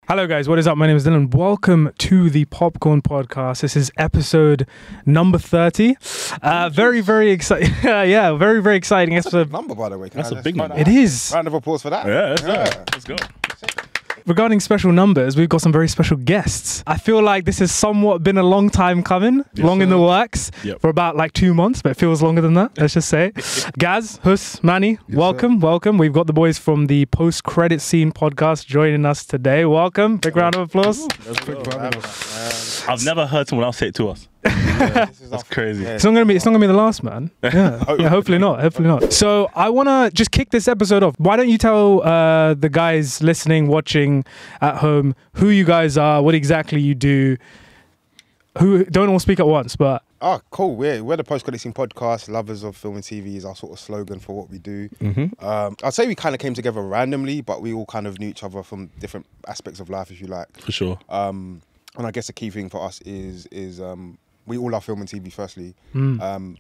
Hello guys, what is up? My name is Dylan. Welcome to the Popcorn Podcast. This is episode number 30. Very exciting. Yeah, very exciting episode. Number, by the way. That's a big number. It is. Round of applause for that. Yeah, let's go. Regarding special numbers, we've got some very special guests. I feel like this has somewhat been a long time coming, long in the works, for about like 2 months, but it feels longer than that, let's just say. Gaz, Hus, Manny, welcome. We've got the boys from the Post-Credit Scene podcast joining us today. Welcome. Big round of applause. I've never heard someone else say it to us. That's crazy. It's not gonna be the last, man. Yeah, hopefully not. So I wanna just kick this episode off. Why don't you tell the guys listening, watching at home, who you guys are, what exactly you do? Who don't all speak at once, but Oh, cool. We're the Post-Credit Scene podcast. Lovers of film and TV is our sort of slogan for what we do. I'd say we kind of came together randomly, but we all kind of knew each other from different aspects of life, if you like. For sure. And I guess the key thing for us is we all love film and TV, firstly. And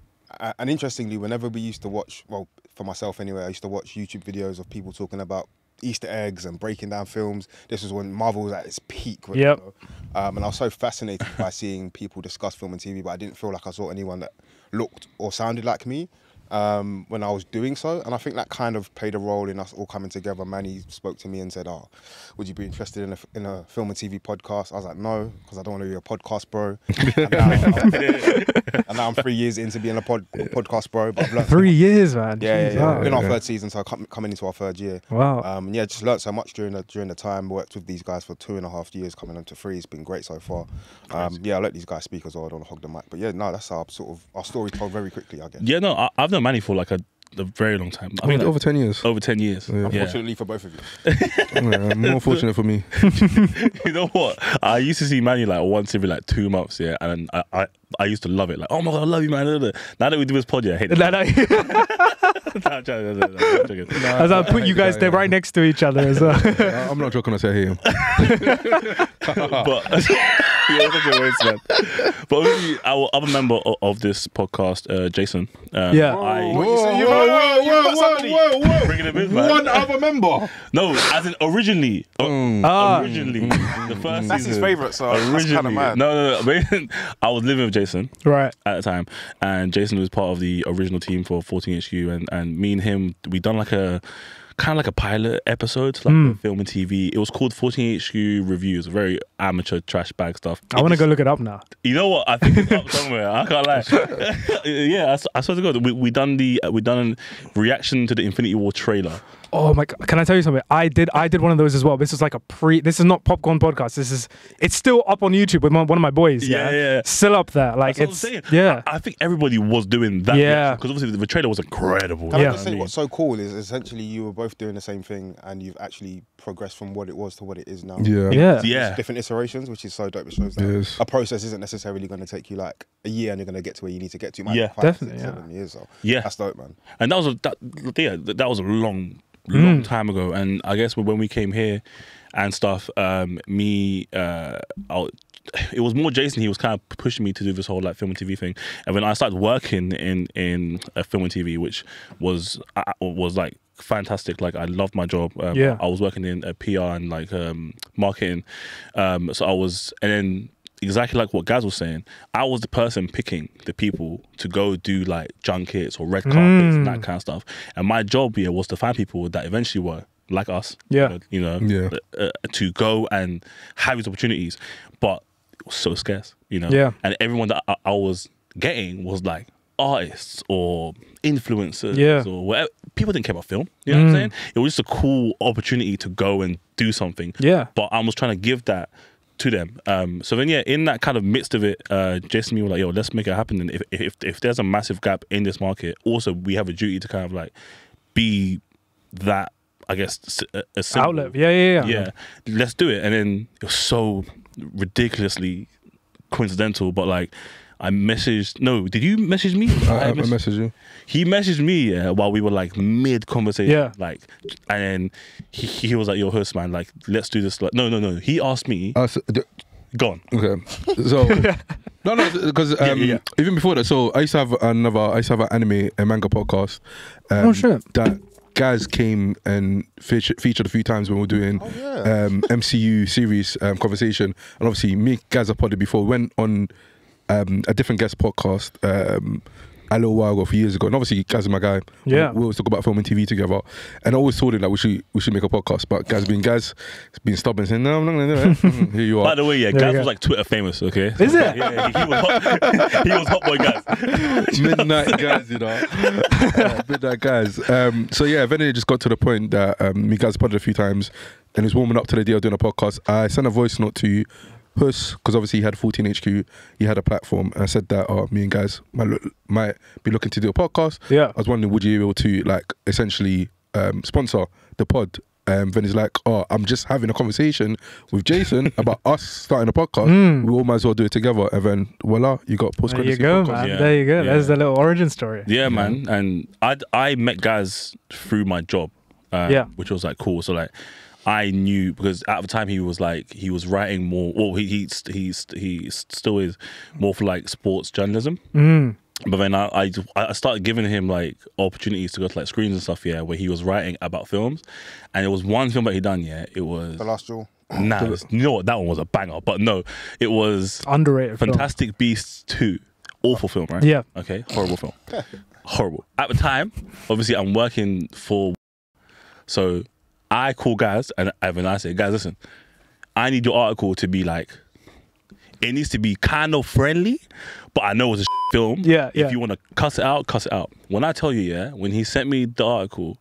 interestingly, whenever we used to watch, well, for myself anyway, I used to watch YouTube videos of people talking about Easter eggs and breaking down films. This was when Marvel was at its peak. And I was so fascinated by seeing people discuss film and TV, but I didn't feel like I saw anyone that looked or sounded like me when I was doing so. And I think that kind of played a role in us all coming together. Manny spoke to me and said, "Oh, would you be interested in a film and TV podcast?" I was like, "No, because I don't want to be a podcast bro." And now I'm 3 years into being a podcast bro. But I've learned 3 years, man. Yeah. We're in our third season, so coming into our third year. Wow. Just learned so much during the time. Worked with these guys for 2.5 years, coming on to 3. It's been great so far. I'll let these guys speak as well. I don't want to hog the mic. But yeah, no, that's our story told very quickly, I guess. Yeah, no, I've known Manny for like a very long time. I mean, over 10 years. Over 10 years. Yeah. Unfortunately for both of you. More fortunate for me. You know what? I used to see Manny like once every like 2 months, and I used to love it. Like, oh my God, I love you, man. Now that we do this pod, I hate it. I'm joking. As I put you guys there right next to each other as well. I'm not joking when I say I hate him. But but obviously, our other member of this podcast, Jason. Whoa. Bringing him in, man. One other member. No, as in originally. Originally, the first That's season. his favourite, so that's kind of mad. No. I was living with Jason Right. at the time, and Jason was part of the original team for 14HQ, and me and him, we done like a kind of like a pilot episode, like a film and TV. It was called 14HQ Reviews, very amateur trash bag stuff. I want to go look it up now. You know what? I think it's up somewhere. I can't lie. Yeah, I swear to God, we done a reaction to the Infinity War trailer. Oh my God! Can I tell you something? I did one of those as well. This is like this is not Popcorn Podcast. It's still up on YouTube with one of my boys. Yeah. Still up there. Like That's what I'm saying. Yeah. I think everybody was doing that. Yeah. Because obviously the trailer was incredible. Can I just say what's so cool is essentially you were both doing the same thing and you've actually progressed from what it was to what it is now. Yeah. Yeah. Different iterations, which is so dope. It shows that a process isn't necessarily going to take you like a year and you're going to get to where you need to get to. Yeah, 5, definitely. 6, 7 years. So Yeah. that's dope, man. And that was a long time ago. And I guess when we came here and stuff, it was more Jason. He was kind of pushing me to do this whole like film and TV thing. And when I started working in a film and TV, which was like fantastic. Like I loved my job. I was working in PR and like marketing. So I was, and then exactly like what Gaz was saying, I was the person picking the people to go do like junkets or red carpets and that kind of stuff. And my job here was to find people that eventually were like us, to go and have these opportunities. But it was so scarce, and everyone that I was getting was like artists or influencers or whatever. People didn't care about film, you know what I'm saying? It was just a cool opportunity to go and do something. But I was trying to give that to them. So then, in that kind of midst of it, Jason and me were like, yo, let's make it happen. And if there's a massive gap in this market, also we have a duty to kind of like be that, I guess, a symbol. Outlet. Yeah. Let's do it. And then it was so ridiculously coincidental, but like I messaged, no, did you message me? I messaged you. He messaged me while we were like mid conversation, like, and then he was like, "Yo, Hus, man, like, let's do this." Like, no. He asked me. Go on. Okay. So no, because even before that, so I used to have an anime and manga podcast. Oh shit. That Gaz came and featured a few times when we were doing MCU series conversation, and obviously me and Gaz have podded before. We went on a different guest podcast a little while ago, a few years ago, and obviously Gaz is my guy. Yeah, we always talk about film and TV together, and I always told him that we should make a podcast. But Gaz been stubborn, saying no, I'm not gonna do it. Here you are. By the way, yeah, Gaz was like Twitter famous. Okay, is it? Yeah, he was hot. He was hot boy Gaz. Midnight Gaz, you know. Midnight Gaz. So yeah, eventually it just got to the point that me Gaz podded a few times, and he was warming up to the idea of doing a podcast. I sent a voice note to Hus, because obviously he had 14 HQ, he had a platform, and I said that me and guys might be looking to do a podcast. Yeah, I was wondering, would you be able to like essentially sponsor the pod? Then he's like, oh, I'm just having a conversation with Jason about us starting a podcast. We all might as well do it together. And then voila, you got post credits. There you go, man. Yeah. There you go. There's the little origin story. Yeah, man. And I met Gaz through my job, which was like cool. So like, I knew, because at the time he was writing more. Well, he still is more for like sports journalism. But then I started giving him like opportunities to go to like screens and stuff, where he was writing about films, and it was one film that he done, it was The Last Duel. Nah, you know what, that one was a banger, but no, it was underrated. Fantastic film. Beasts 2, awful film, right? Yeah. Okay, horrible film, horrible. At the time, obviously, I'm working for, so I call Gaz and I say, Gaz, listen, I need your article to be like, it needs to be kind of friendly, but I know it's a film. Yeah, If you want to cuss it out, cuss it out. When I tell you, when he sent me the article,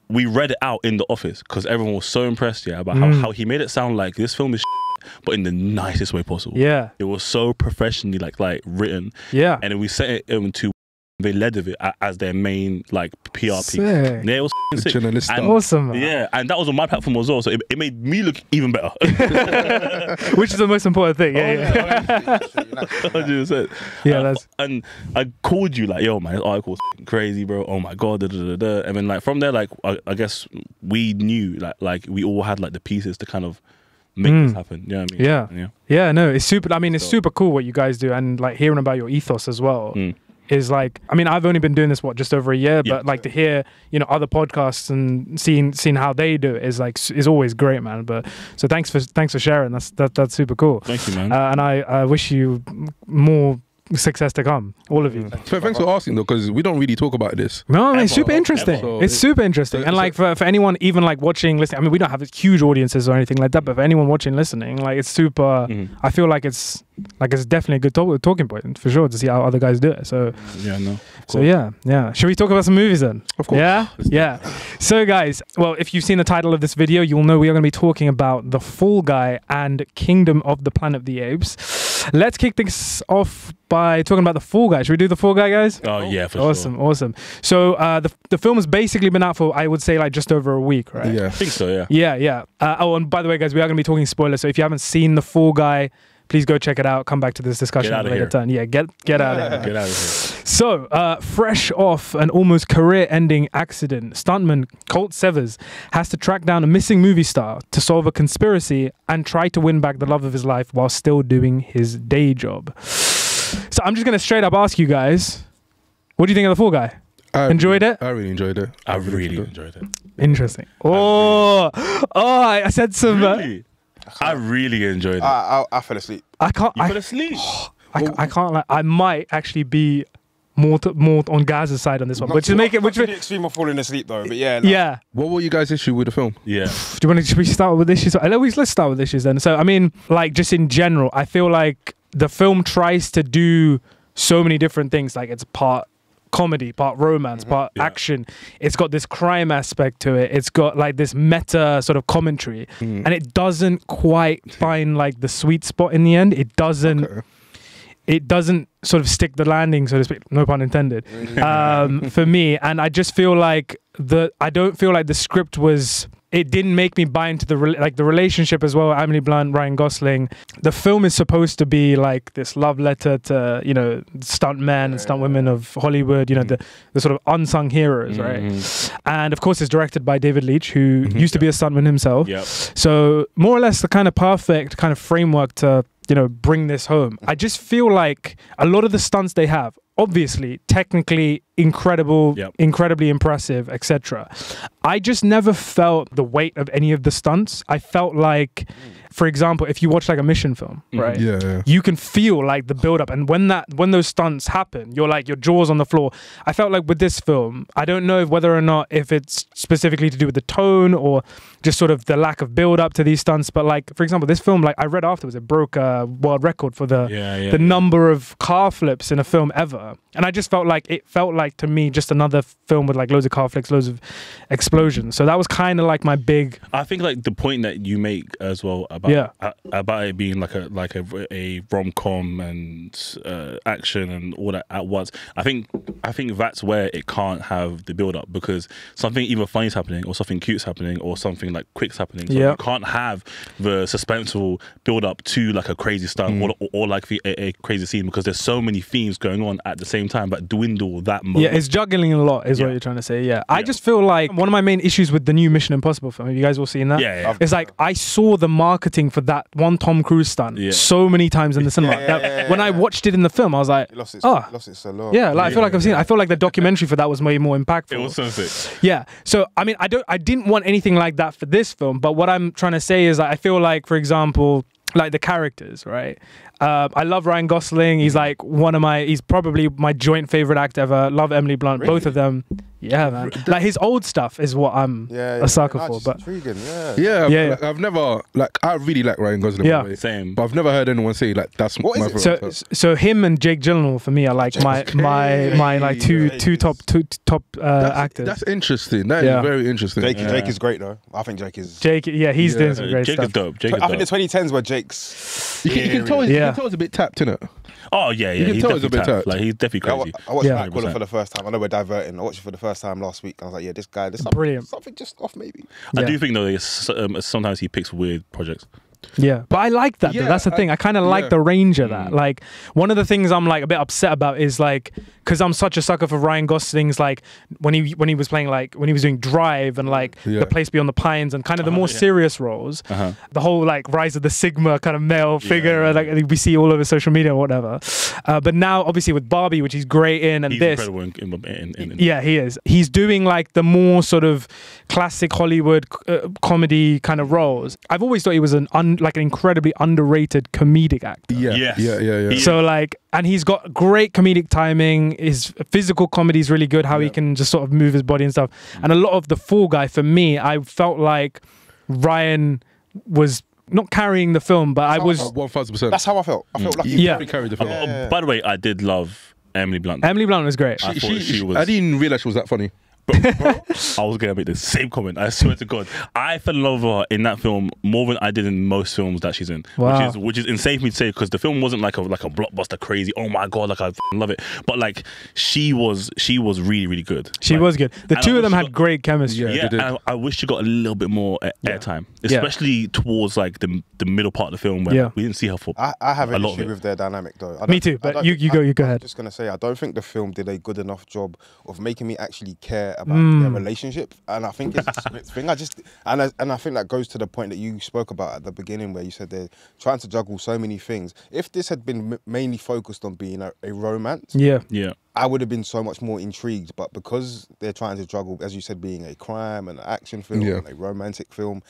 we read it out in the office because everyone was so impressed, about how he made it sound like this film is but in the nicest way possible. Yeah. It was so professionally like written. Yeah. And then we sent it to, they led with it as their main like PR piece. Yeah, it was sick. And, awesome, man. Yeah, and that was on my platform as well, so it made me look even better. Which is the most important thing. Yeah. 100%. Yeah, that's. And I called you like, yo, man, this article's crazy, bro. Oh my god, and then like from there, like I guess we knew like we all had like the pieces to kind of make this happen. You know what I mean? Yeah. No, it's super. I mean, it's super cool what you guys do, and like hearing about your ethos as well. Is like, I mean, I've only been doing this just over a year, but like to hear, other podcasts and seeing how they do it is always great, man. But so thanks for sharing. That's super cool. Thank you, man. And I wish you more success to come, all of you. So thanks for asking though, because we don't really talk about this. No, it's super interesting. It's super interesting. And like for anyone even like watching, listening, I mean, we don't have huge audiences or anything like that, but for anyone watching, listening, like it's super, I feel like it's definitely a good talking point for sure to see how other guys do it. So yeah. Should we talk about some movies then? Of course. Yeah. So guys, well, if you've seen the title of this video, you'll know we are going to be talking about The Fall Guy and Kingdom of the Planet of the Apes. Let's kick things off by talking about The Fall Guy. Should we do The Fall Guy, guys? Oh yeah, for sure. Awesome. So the film has basically been out for, I would say, like just over a week, right? Yeah, I think so. Yeah. And by the way, guys, we are going to be talking spoilers. So if you haven't seen The Fall Guy, please go check it out. Come back to this discussion at a later time. Yeah, get out of here. Get out of here. So, fresh off an almost career-ending accident, stuntman Colt Severs has to track down a missing movie star to solve a conspiracy and try to win back the love of his life while still doing his day job. So I'm just going to straight up ask you guys, what do you think of The Fall Guy? Enjoyed it? I really enjoyed it. I really enjoyed it. Interesting. I said some... Really? I really enjoyed it. I fell asleep. I can't... You fell asleep? I can't like. I might actually be more on Gaz's side on this one, which is make it. Which the extreme of falling asleep though, but yeah. Yeah. What were you guys' issue with the film? Yeah. Should we start with issues? Let's start with issues then. So I mean, like just in general, I feel like the film tries to do so many different things. Like it's part comedy, part romance, part action. It's got this crime aspect to it. It's got like this meta sort of commentary, and it doesn't quite find like the sweet spot in the end. It doesn't. Okay. It doesn't sort of stick the landing, so to speak. No pun intended. For me, and I just feel like I don't feel like the script was. It didn't make me buy into the relationship as well. Emily Blunt, Ryan Gosling. The film is supposed to be like this love letter to stunt men and stunt women of Hollywood. The sort of unsung heroes, right? And of course, it's directed by David Leitch, who used to be a stuntman himself. Yep. So more or less the kind of perfect kind of framework to bring this home. I just feel like a lot of the stunts they have, obviously, technically, incredible, incredibly impressive, etc. I just never felt the weight of any of the stunts. I felt like, for example, if you watch like a mission film, right? You can feel like the build up, and when those stunts happen, you're like your jaw's on the floor. I felt like with this film, I don't know whether or not if it's specifically to do with the tone or just sort of the lack of build up to these stunts, but like for example, this film, like I read afterwards, it broke a world record for the number of car flips in a film ever, and I just felt like to me just another film with like loads of car flips, loads of explosions. So that was kind of like my big. I think like the point that you make as well about it being like a rom-com and action and all that at once. I think that's where it can't have the build-up, because something either funny is happening or something cute's happening or something like quick's happening. So you can't have the suspenseful build-up to like a crazy stunt or like a crazy scene, because there's so many themes going on at the same time, but dwindle that moment. Yeah, it's juggling a lot is what you're trying to say. I just feel like one of my main issues with the new Mission Impossible film, have you guys all seen that? It's like I saw the marketing for that one Tom Cruise stunt so many times in the cinema. When I watched it in the film, I was like, lost it so long. Yeah, like I feel like I've seen it. I feel like the documentary for that was way more impactful. It was so sick. Yeah. So I mean, I didn't want anything like that for this film, but what I'm trying to say is that I feel like, for example, like the characters, right? I love Ryan Gosling. He's like he's probably my joint favorite actor ever. Love Emily Blunt, both of them. Yeah, man. Like his old stuff is what I'm a sucker for. But intriguing, like, I've never I really like Ryan Gosling. Yeah, by the way. Same. But I've never heard anyone say like that's my favorite. So him and Jake Gyllenhaal for me are like my like two top actors. That's interesting. That is very interesting. Jake is great though. I think Jake is. He's doing some great Jake stuff. Is dope. I think the 2010s were Jake's. You can tell he's a bit tapped, innit? Oh yeah, he's definitely tapped. Like he's definitely crazy. I watched Nightcrawler for the first time. I know we're diverting. I watched it for the first time last week. I was like, yeah, this guy, there's something just off maybe. I do think though, sometimes he picks weird projects. Yeah, but I like that. That's the thing. I kind of like the range of that. Like one of the things I'm like a bit upset about is like, because I'm such a sucker for Ryan Gosling's, like when he was playing, like when he was doing Drive and like The Place Beyond the Pines and kind of the more serious roles, the whole like rise of the Sigma kind of male figure, like we see all over social media or whatever. But now obviously with Barbie, which he's great in, and he's this, incredible in yeah, he is. He's doing like the more sort of classic Hollywood comedy kind of roles. I've always thought he was an incredibly underrated comedic actor. Yeah. So like, and he's got great comedic timing. His physical comedy is really good, how he can just sort of move his body and stuff. And a lot of the Fall Guy, for me, I felt like Ryan was not carrying the film, but I was 1000%. That's how I felt. I felt like he carried the film. By the way, I did love Emily Blunt. Emily Blunt was great. I thought she was. I didn't realize she was that funny. Bro, I was gonna make the same comment. I swear to God, I fell in love with her in that film more than I did in most films that she's in. Wow. Which is insane for me to say, because the film wasn't like a blockbuster crazy. Oh my God, like I love it. But like she was really, really good. She was good. The two of them had great chemistry. Yeah, and I wish she got a little bit more airtime, especially towards like the middle part of the film where we didn't see her for. I have an issue with their dynamic though. Me too. But you go ahead. I'm just gonna say I don't think the film did a good enough job of making me actually care about their relationship, and I think it's a script thing. I think that goes to the point that you spoke about at the beginning, where you said they're trying to juggle so many things. If this had been mainly focused on being a romance, I would have been so much more intrigued. But because they're trying to juggle, as you said, being a crime and an action film and a romantic film,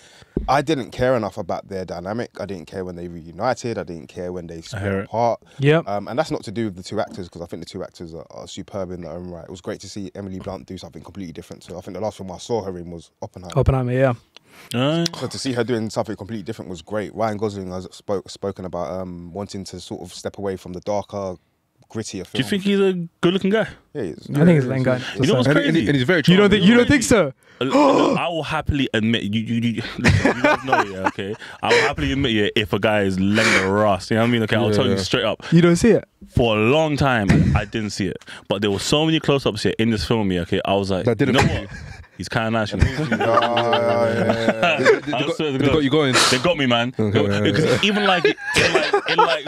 I didn't care enough about their dynamic. I didn't care when they reunited. I didn't care when they split apart. And that's not to do with the two actors, because I think the two actors are superb in their own right. It was great to see Emily Blunt do something completely different. So I think the last film I saw her in was Oppenheimer. So to see her doing something completely different was great. Ryan Gosling has spoken about wanting to sort of step away from the darker, grittier film. Do you think he's a good-looking guy? Yeah, he is. I think he's a lame guy. You know what's crazy? And he's very You don't think so? I will happily admit, you guys know, okay? I will happily admit, if a guy is laying the rust, you know what I mean? Okay, I'll tell you straight up. You don't see it? For a long time, I didn't see it. But there were so many close-ups here in this film, okay? I was like, you know what? He's kind of nice. You know? They got you going. They got me, man. Because even like in like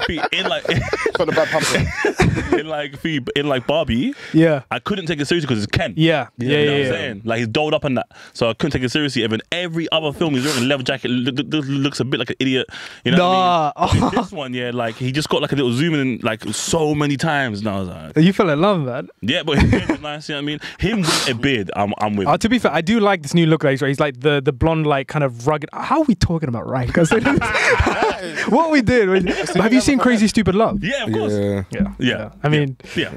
Barbie, I couldn't take it seriously because it's Ken. You know what I'm saying? Like he's dolled up on that, so I couldn't take it seriously. And then every other film he's wearing a leather jacket, looks a bit like an idiot. You know what I mean? This one, like he just got like a little zoom in like so many times. And I was like, you fell in love, man. Yeah, but his beard was nice. You know what I mean? Him with a beard, I'm with. To be fair, I do like this new look. Like he's like the blonde, like kind of rugged. How are we talking about Ryan? What we did? Have you seen Crazy Stupid Love? Yeah, of course. Yeah. I mean,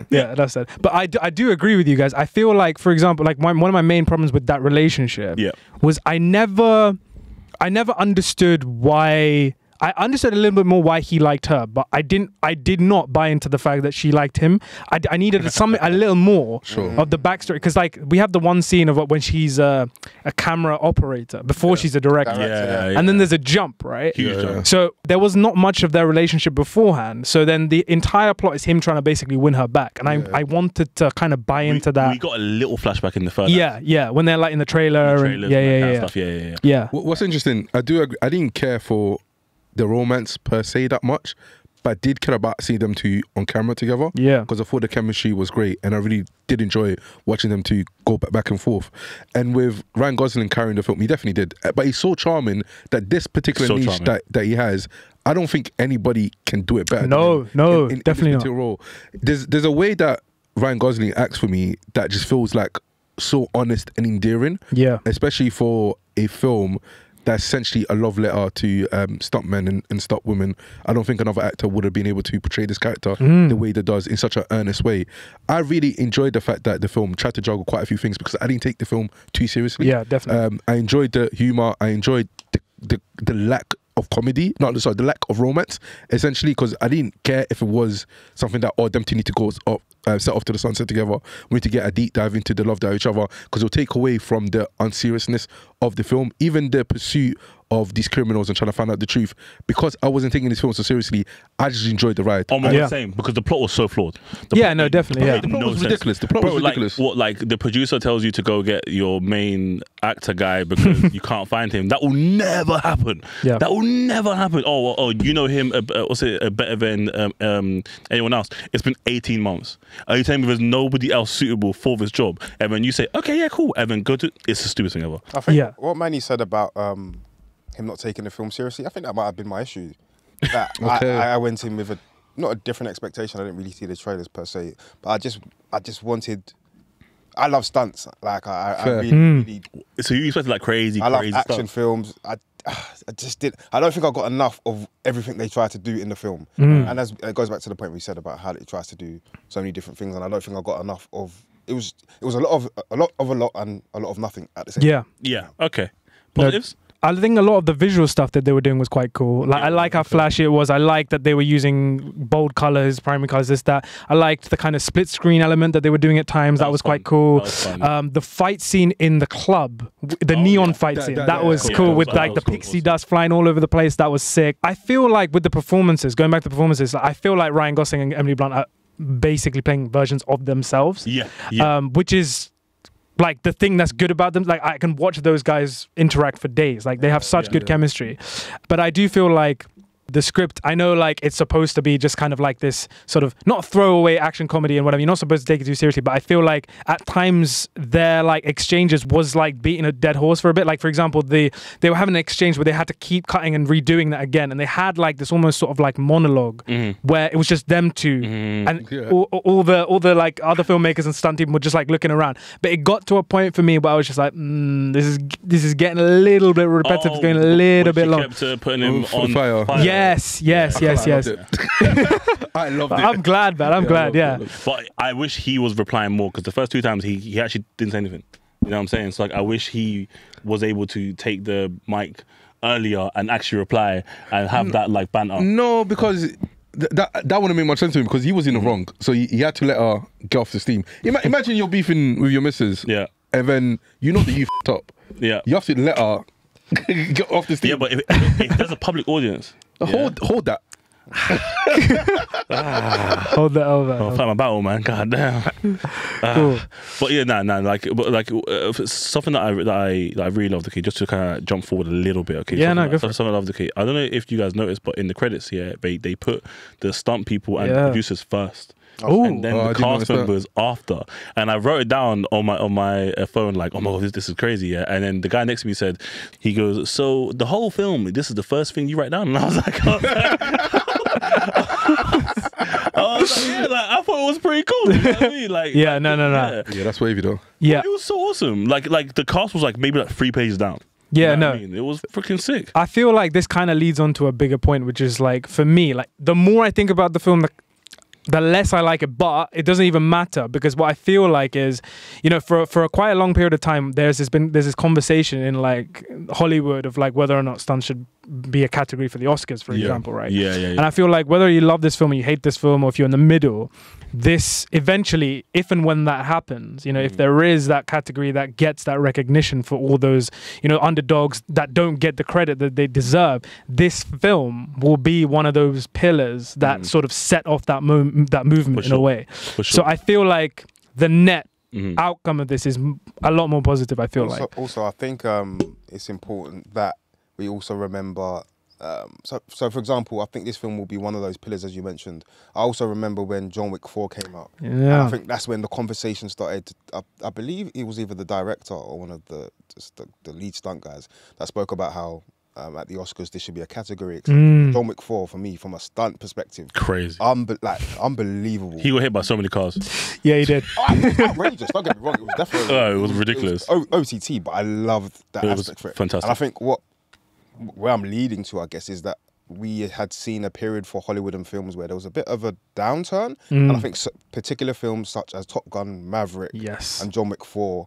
that's it. But I do agree with you guys. I feel like, for example, like one of my main problems with that relationship was I never understood why. I understood a little bit more why he liked her, but I did not buy into the fact that she liked him. I needed a little more of the backstory, because like we have the one scene of when she's a camera operator before she's a director, and then there's a jump, right? Huge jump. So there was not much of their relationship beforehand. So then the entire plot is him trying to basically win her back, and I wanted to kind of buy into that. We got a little flashback in the first. Yeah, when they're like in the trailer, and What's interesting, I do agree, I didn't care for the romance per se that much, but I did care about seeing them two on camera together. Because I thought the chemistry was great, and I really did enjoy watching them two go back and forth. And with Ryan Gosling carrying the film, he definitely did. But he's so charming that this particular niche that he has, I don't think anybody can do it better. No, definitely not. Role. There's a way that Ryan Gosling acts for me that just feels like so honest and endearing. Especially for a film that's essentially a love letter to stuntmen and stunt women. I don't think another actor would have been able to portray this character the way that does, in such an earnest way. I really enjoyed the fact that the film tried to juggle quite a few things, because I didn't take the film too seriously. Yeah, definitely. I enjoyed the humor. I enjoyed the lack of comedy, the lack of romance, essentially, because I didn't care if it was something that them two need to go up, set off to the sunset together. We need to get a deep dive into the love they have each other, because it'll take away from the unseriousness of the film, even the pursuit of these criminals and trying to find out the truth. Because I wasn't taking this film so seriously, I just enjoyed the ride. Same, because the plot was so flawed. Definitely. The plot was ridiculous. The plot was ridiculous. Like the producer tells you to go get your main actor guy because you can't find him. That will never happen. That will never happen. Oh, you know him better than anyone else. It's been 18 months. Are you telling me there's nobody else suitable for this job? And then you say, okay, yeah, cool. And then go to, it's the stupidest thing ever. I think what Manny said about him not taking the film seriously, I think that might have been my issue. That I went in with not a different expectation. I didn't really see the trailers per se, but I just wanted. I love stunts. Like I really. So you expected like crazy. I love action stuff. films. I just did. I don't think I got enough of everything they tried to do in the film, and it goes back to the point we said about how it tries to do so many different things, and I don't think I got enough of. It was a lot and a lot of nothing at the same time. Yeah. Okay. Positives. I think a lot of the visual stuff that they were doing was quite cool. Like, I like how flashy it was. I like that they were using bold colors, primary colors, that. I liked the kind of split screen element that they were doing at times. That was quite cool. The fight scene in the club, the neon fight scene, that was cool, with like the pixie dust flying all over the place. That was sick. I feel like with the performances, going back to performances, I feel like Ryan Gosling and Emily Blunt are basically playing versions of themselves. Which is like the thing that's good about them. Like I can watch those guys interact for days. Like they have such good chemistry. But I do feel like the script, I know like it's supposed to be just kind of like this sort of not throwaway action comedy and whatever. You're not supposed to take it too seriously, but I feel like at times their like exchanges was like beating a dead horse for a bit. Like for example, they were having an exchange where they had to keep cutting and redoing that again, and they had like this almost sort of like monologue where it was just them two and all the like other filmmakers and stunt people were just like looking around. But it got to a point for me where I was just like, this is getting a little bit repetitive. It's going a little bit long. Kept putting him on fire. Yes. I loved it. I'm glad, man. I'm glad, But I wish he was replying more, because the first two times he actually didn't say anything. You know what I'm saying? So like, I wish he was able to take the mic earlier and actually reply and have that like banter. No, because that wouldn't make much sense to him, because he was in the wrong. So he had to let her get off the steam. Imagine you're beefing with your missus. And then you know that you f***ed up. You have to let her get off the steam. Yeah, but if there's a public audience. Hold that. Hold the L, man. I'll fight my battle, man. God damn. Cool. But yeah, something that I really love. Okay, just to kind of jump forward a little bit. Okay, yeah, no, go for it. Something I love. Okay, I don't know if you guys noticed, but in the credits, yeah, they put the stunt people and producers first. Oh, and then the cast members after. And I wrote it down on my phone, like, oh my god, this is crazy, yeah. And then the guy next to me said, he goes, so the whole film, this is the first thing you write down? And I was like, oh. I was like, yeah, like, I thought it was pretty cool. You know what I mean? Like, yeah, no. Yeah, that's wavy though. Yeah, it was so awesome. Like the cast was like maybe like 3 pages down. Yeah, you know no. what I mean? It was freaking sick. I feel like this kind of leads on to a bigger point, which is like, for me, like the more I think about the film, the less I like it, but it doesn't even matter, because what I feel like is, you know, for a quite a long period of time, there's this conversation in like Hollywood of like whether or not stunts should be a category for the Oscars, for example, right? Yeah. And I feel like whether you love this film or you hate this film, or if you're in the middle, this eventually, if and when that happens, you know, if there is that category that gets that recognition for all those, you know, underdogs that don't get the credit that they deserve, this film will be one of those pillars that sort of set off that movement in a way. So I feel like the net outcome of this is a lot more positive. I feel also I think it's important that we also remember. So for example, I think this film will be one of those pillars, as you mentioned. I also remember when John Wick 4 came out. Yeah. And I think that's when the conversation started. I believe it was either the director or one of the lead stunt guys that spoke about how at the Oscars this should be a category. John Wick 4, for me, from a stunt perspective, crazy, unbelievable. He got hit by so many cars. Yeah, he did. It was outrageous. Don't get me wrong. It was definitely. Oh, it was ridiculous. It was OTT, but I loved that aspect for it. Fantastic. And I think where I'm leading to, I guess, is that we had seen a period for Hollywood and films where there was a bit of a downturn. And I think particular films such as Top Gun, Maverick, and John Wick 4,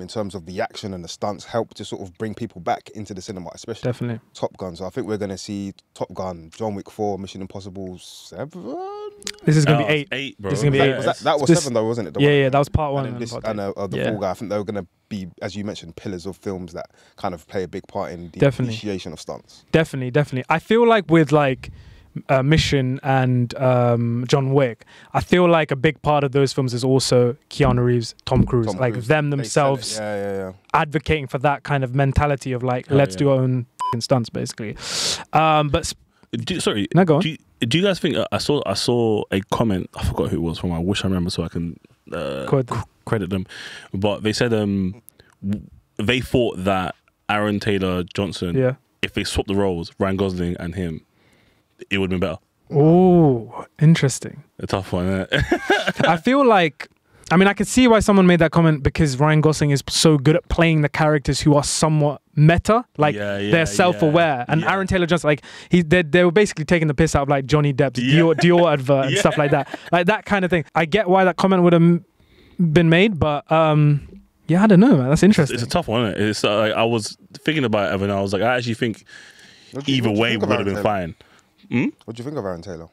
in terms of the action and the stunts, helped to sort of bring people back into the cinema, especially Top Gun. So I think we're going to see Top Gun, John Wick 4, Mission Impossible 7. This is going to be 8. Bro. This is going to be 8. That was 7 though, wasn't it? Yeah, that was part 1. And the Fall Guy. I think they were going to be, as you mentioned, pillars of films that kind of play a big part in the appreciation of stunts. Definitely. I feel like with like Mission and John Wick, I feel like a big part of those films is also Keanu Reeves, Tom Cruise, them themselves advocating for that kind of mentality of like, let's do our own stunts, basically. But no, go on. Do you guys think I saw a comment? I forgot who it was from. I wish I remember so I can credit them. But they said they thought that Aaron Taylor Johnson, if they swapped the roles, Ryan Gosling and him, it would have been better. Oh, interesting. A tough one, isn't it? I feel like, I mean, I could see why someone made that comment, because Ryan Gosling is so good at playing the characters who are somewhat meta, like they're self-aware. And Aaron Taylor Johnson, like they were basically taking the piss out of like Johnny Depp's Dior advert and stuff like that kind of thing. I get why that comment would have been made, but yeah, I don't know, man. That's interesting. It's a tough one, isn't it? It's like, I was thinking about it, and I was like, I actually think either way would have been fine. What do you think of Aaron Taylor?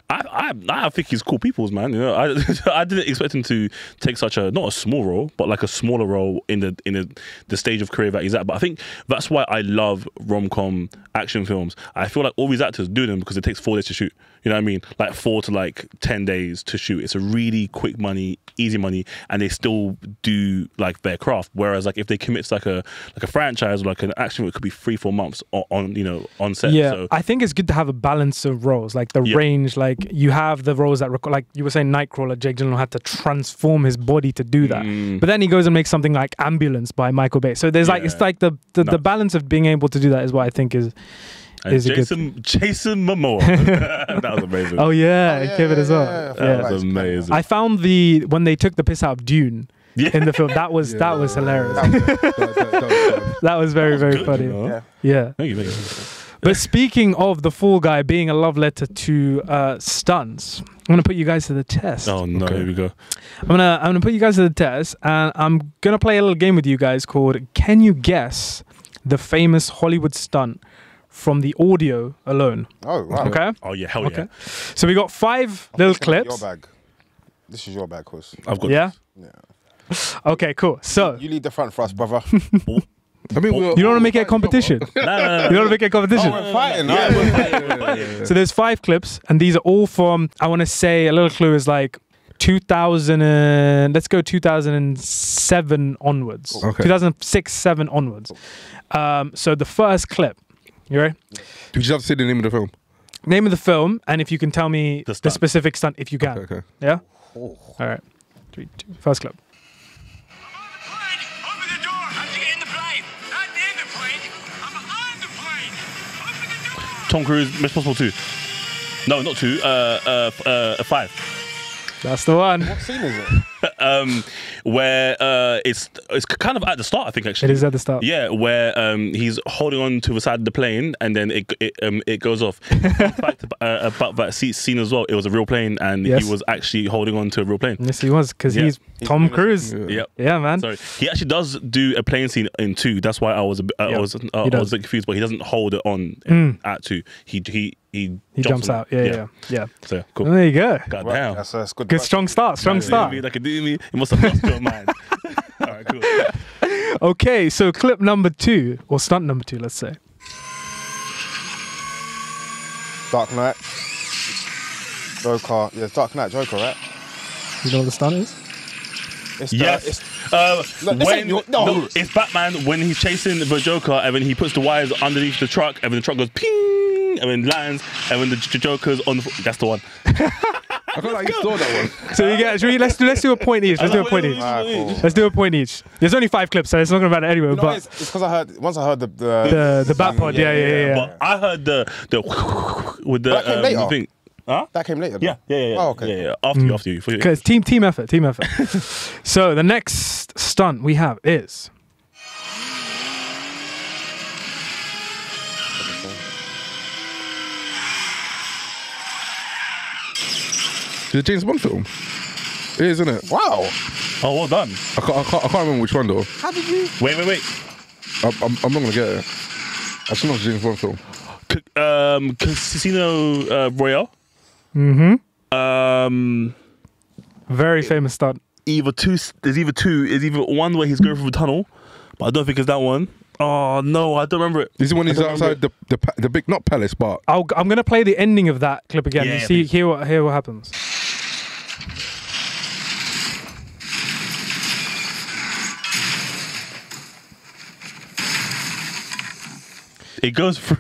I think he's cool people's, man. You know, I didn't expect him to take such a, not a small role, but like a smaller role in the stage of career that he's at. But I think that's why I love rom-com action films. I feel like all these actors do them because it takes 4 days to shoot. You know what I mean? Like 4 to like 10 days to shoot. It's a really quick money, easy money, and they still do like their craft. Whereas like if they commit to like a franchise or like an action, it could be 3-4 months on set. Yeah, so I think it's good to have a balance of roles, like the range. Like you have the roles that like you were saying, Nightcrawler, Jake Gyllenhaal had to transform his body to do that. But then he goes and makes something like Ambulance by Michael Bay. So there's like it's like the balance of being able to do that is what I think is. And Jason Momoa. That was amazing. Oh yeah, he came in as well. That was amazing. I found when they took the piss out of Dune in the film, that was hilarious. That was very, very funny. Yeah. Thank you. But speaking of the Fall Guy being a love letter to stunts, I'm gonna put you guys to the test. Oh no, here we go. I'm gonna put you guys to the test, and I'm gonna play a little game with you guys called Can You Guess the Famous Hollywood Stunt from the audio alone. Oh, wow. Okay. Oh yeah, hell yeah. So we got 5 little clips. Your bag. This is your bag, Hus. I've got this. Yeah. Okay, cool. So you lead the front for us, brother. I mean, you don't want to make it a competition. No. You don't want to make it a competition. We're fighting. So there's 5 clips, and these are all from, I want to say, a little clue is like 2000 and, let's go 2007 onwards. Okay. 2006, 7 onwards. So the first clip, you ready? Do you just have to say the name of the film? Name of the film, and if you can tell me The the stunt. specific stunt, if you can. Okay. Yeah? All right. 3, 2, first clip. Open the door! How'd you get in the plane? Not in the plane. I'm on the plane. Open the door! Tom Cruise, Mission Impossible 2. No, not 2. 5. That's the one. What scene is it? Where it's kind of at the start, I think, actually. It is at the start. Yeah, where he's holding on to the side of the plane and then it goes off. Fun fact about that scene as well, it was a real plane and Yes. he was actually holding on to a real plane. Yes, he was, because Yeah. he's Tom Cruise. Yep. Yeah, man. Sorry, he actually does do a plane scene in 2. That's why I was Yeah, was he a does. bit confused, but he doesn't hold it on at 2. He jumps on out. it. Yeah. So cool. There you go. God Right, damn. that's good. Good, strong start. Strong start. Like a me. It must have lost your mind. All right, cool. Okay, so clip number 2, or stunt number 2, let's say. Dark Knight. Joker. Yeah, Dark Knight Joker, right? You know what the stunt is? It's Yes. It's, When, this ain't your- no. it's Batman when he's chasing the Joker and then he puts the wires underneath the truck and then the truck goes ping and then lands and then the Joker's on the that's the one. I feel like you saw that one. So you get, let's do a point each. Let's do a point each. Alright, cool. Let's do a point each. There's only 5 clips, so it's not gonna matter anyway. No, But it's because I heard once I heard the bat pod, yeah. But I heard the with the That came later? thing. Huh? that came later. Yeah. Oh, okay. Yeah. After you. Because team effort. So the next stunt we have is It's a James Bond film. It is, isn't it? Wow. Oh, well done. I can't remember which one though. How did you? Wait. I'm not gonna get it. I just know it's a James Bond film. Casino Royale. very famous stunt. There's either 2. It's either one where he's going through a tunnel, but I don't think it's that one. Oh no, I don't remember it. This is when he's outside the big, not palace, but I'm gonna play the ending of that clip again. Yeah, You see, hear what happens. It goes through.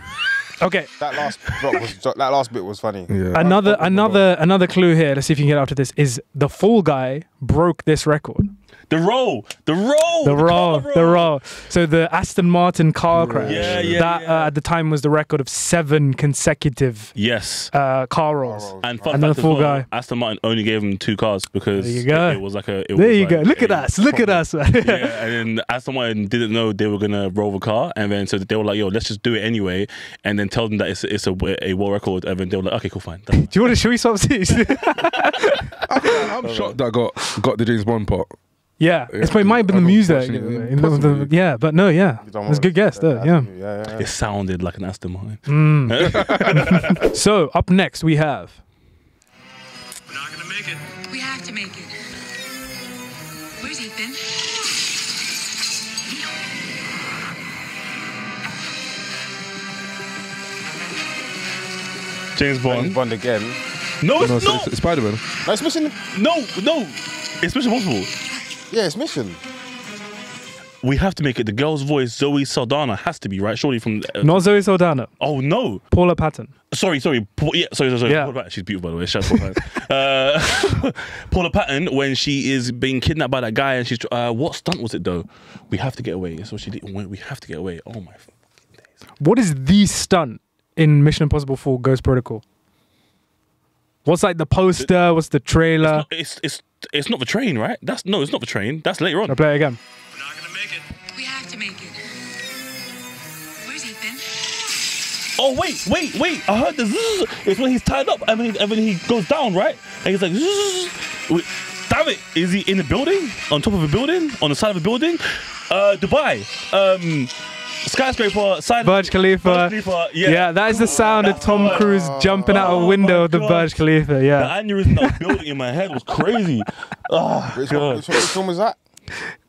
Okay. That last bit was funny. yeah. Another clue here. Let's see if you can get out of this. Is the Fall Guy broke this record? The roll. The roll. So the Aston Martin car crash. That at the time was the record of 7 consecutive Yes. car rolls. And fun And then fact the as Fall well, Guy. Aston Martin only gave him 2 cars because There you go. it was like a. There you go. Look at us. Look at us, man. Yeah, and then Aston Martin didn't know they were gonna roll the car, and then so they were like, "Yo, let's just do it anyway," and then tell them that it's a world record, and then they were like, "Okay, cool, fine." Do you want to show me some seats? I'm shocked that I got the James Bond part. Yeah, it might have been the music. Possibly. Yeah, but no, yeah. It's a good guess, though. Yeah. It sounded like an Aston Martin. So, up next, we have. We're not gonna make it. We have to make it. Where's Ethan? James Bond. Bond again. No, it's No, not. it's Spider-Man. No, it's Mission. No. It's Mission Impossible. Yeah, it's Mission. We have to make it. The girl's voice, Zoe Saldana, has to be right. Surely from. Not Zoe Saldana, Oh no. Paula Patton. Sorry. Sorry. Yeah. Paula Patton. She's beautiful, by the way. Shout out Paula Patton. Paula Patton, when she is being kidnapped by that guy, and she's what stunt was it though? We have to get away. That's what she did. We have to get away. Oh my days. What is the stunt in Mission Impossible 4 Ghost Protocol? What's like the poster? What's the trailer? It's not the train, right? It's not the train. That's later on. I'll play it again. We're not gonna make it. We have to make it. Where's Ethan? Oh wait! I heard the zzz. It's when he's tied up and then he goes down, right? And he's like, zzz. Wait, damn it! Is he in a building? On top of a building? On the side of a building? Dubai. Skyscraper. Side. Burj Khalifa. Yeah, that is the sound of Tom Cruise jumping out a window of the Burj Khalifa. The Yeah. aneurysm that was building in my head was crazy. Oh, Which God. film was that?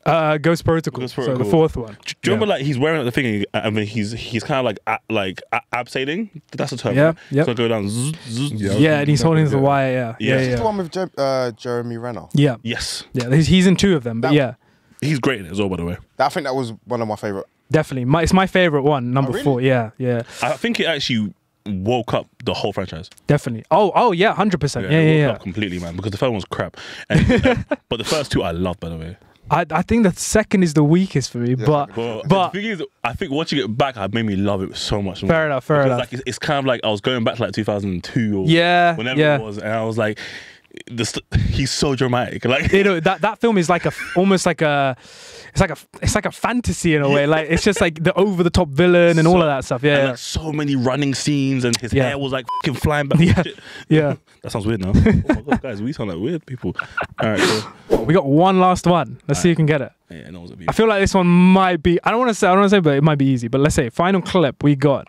Ghost Protocol. So the fourth one. Do you remember like he's wearing the thing and then he's kind of like abseiling? That's the term. Yeah, right? yeah. So go down. Yeah, and he's holding the wire. Yeah. Is this the one with Jeremy Renner? Yeah. Yes. Yeah, he's in 2 of them, but yeah. He's great in it as well, by the way. I think that was one of my favorite. Definitely. It's my favorite one, number really? 4. Yeah, yeah. I think it actually woke up the whole franchise. Definitely. Oh yeah, 100%. It woke Yeah. up completely, man, because the first one was crap. And, but the first 2 I love, by the way. I think the second is the weakest for me, but the thing is, I think watching it back, it made me love it so much more. Fair enough. Like, it's kind of like I was going back to like 2002 or whenever it was, and I was like, he's so dramatic. Like, you know, that film is like almost like a. It's like a fantasy in a way. Like it's just like the over the top villain and all of that stuff. Yeah, and like so many running scenes, and his hair was like fucking flying back. Yeah. That sounds weird now. Oh my god, guys, we sound like weird people. All right, cool. We got one last one. Let's see who can get it. Yeah, no, I feel like this one might be. I don't want to say, but it might be easy. But let's say final clip. We got.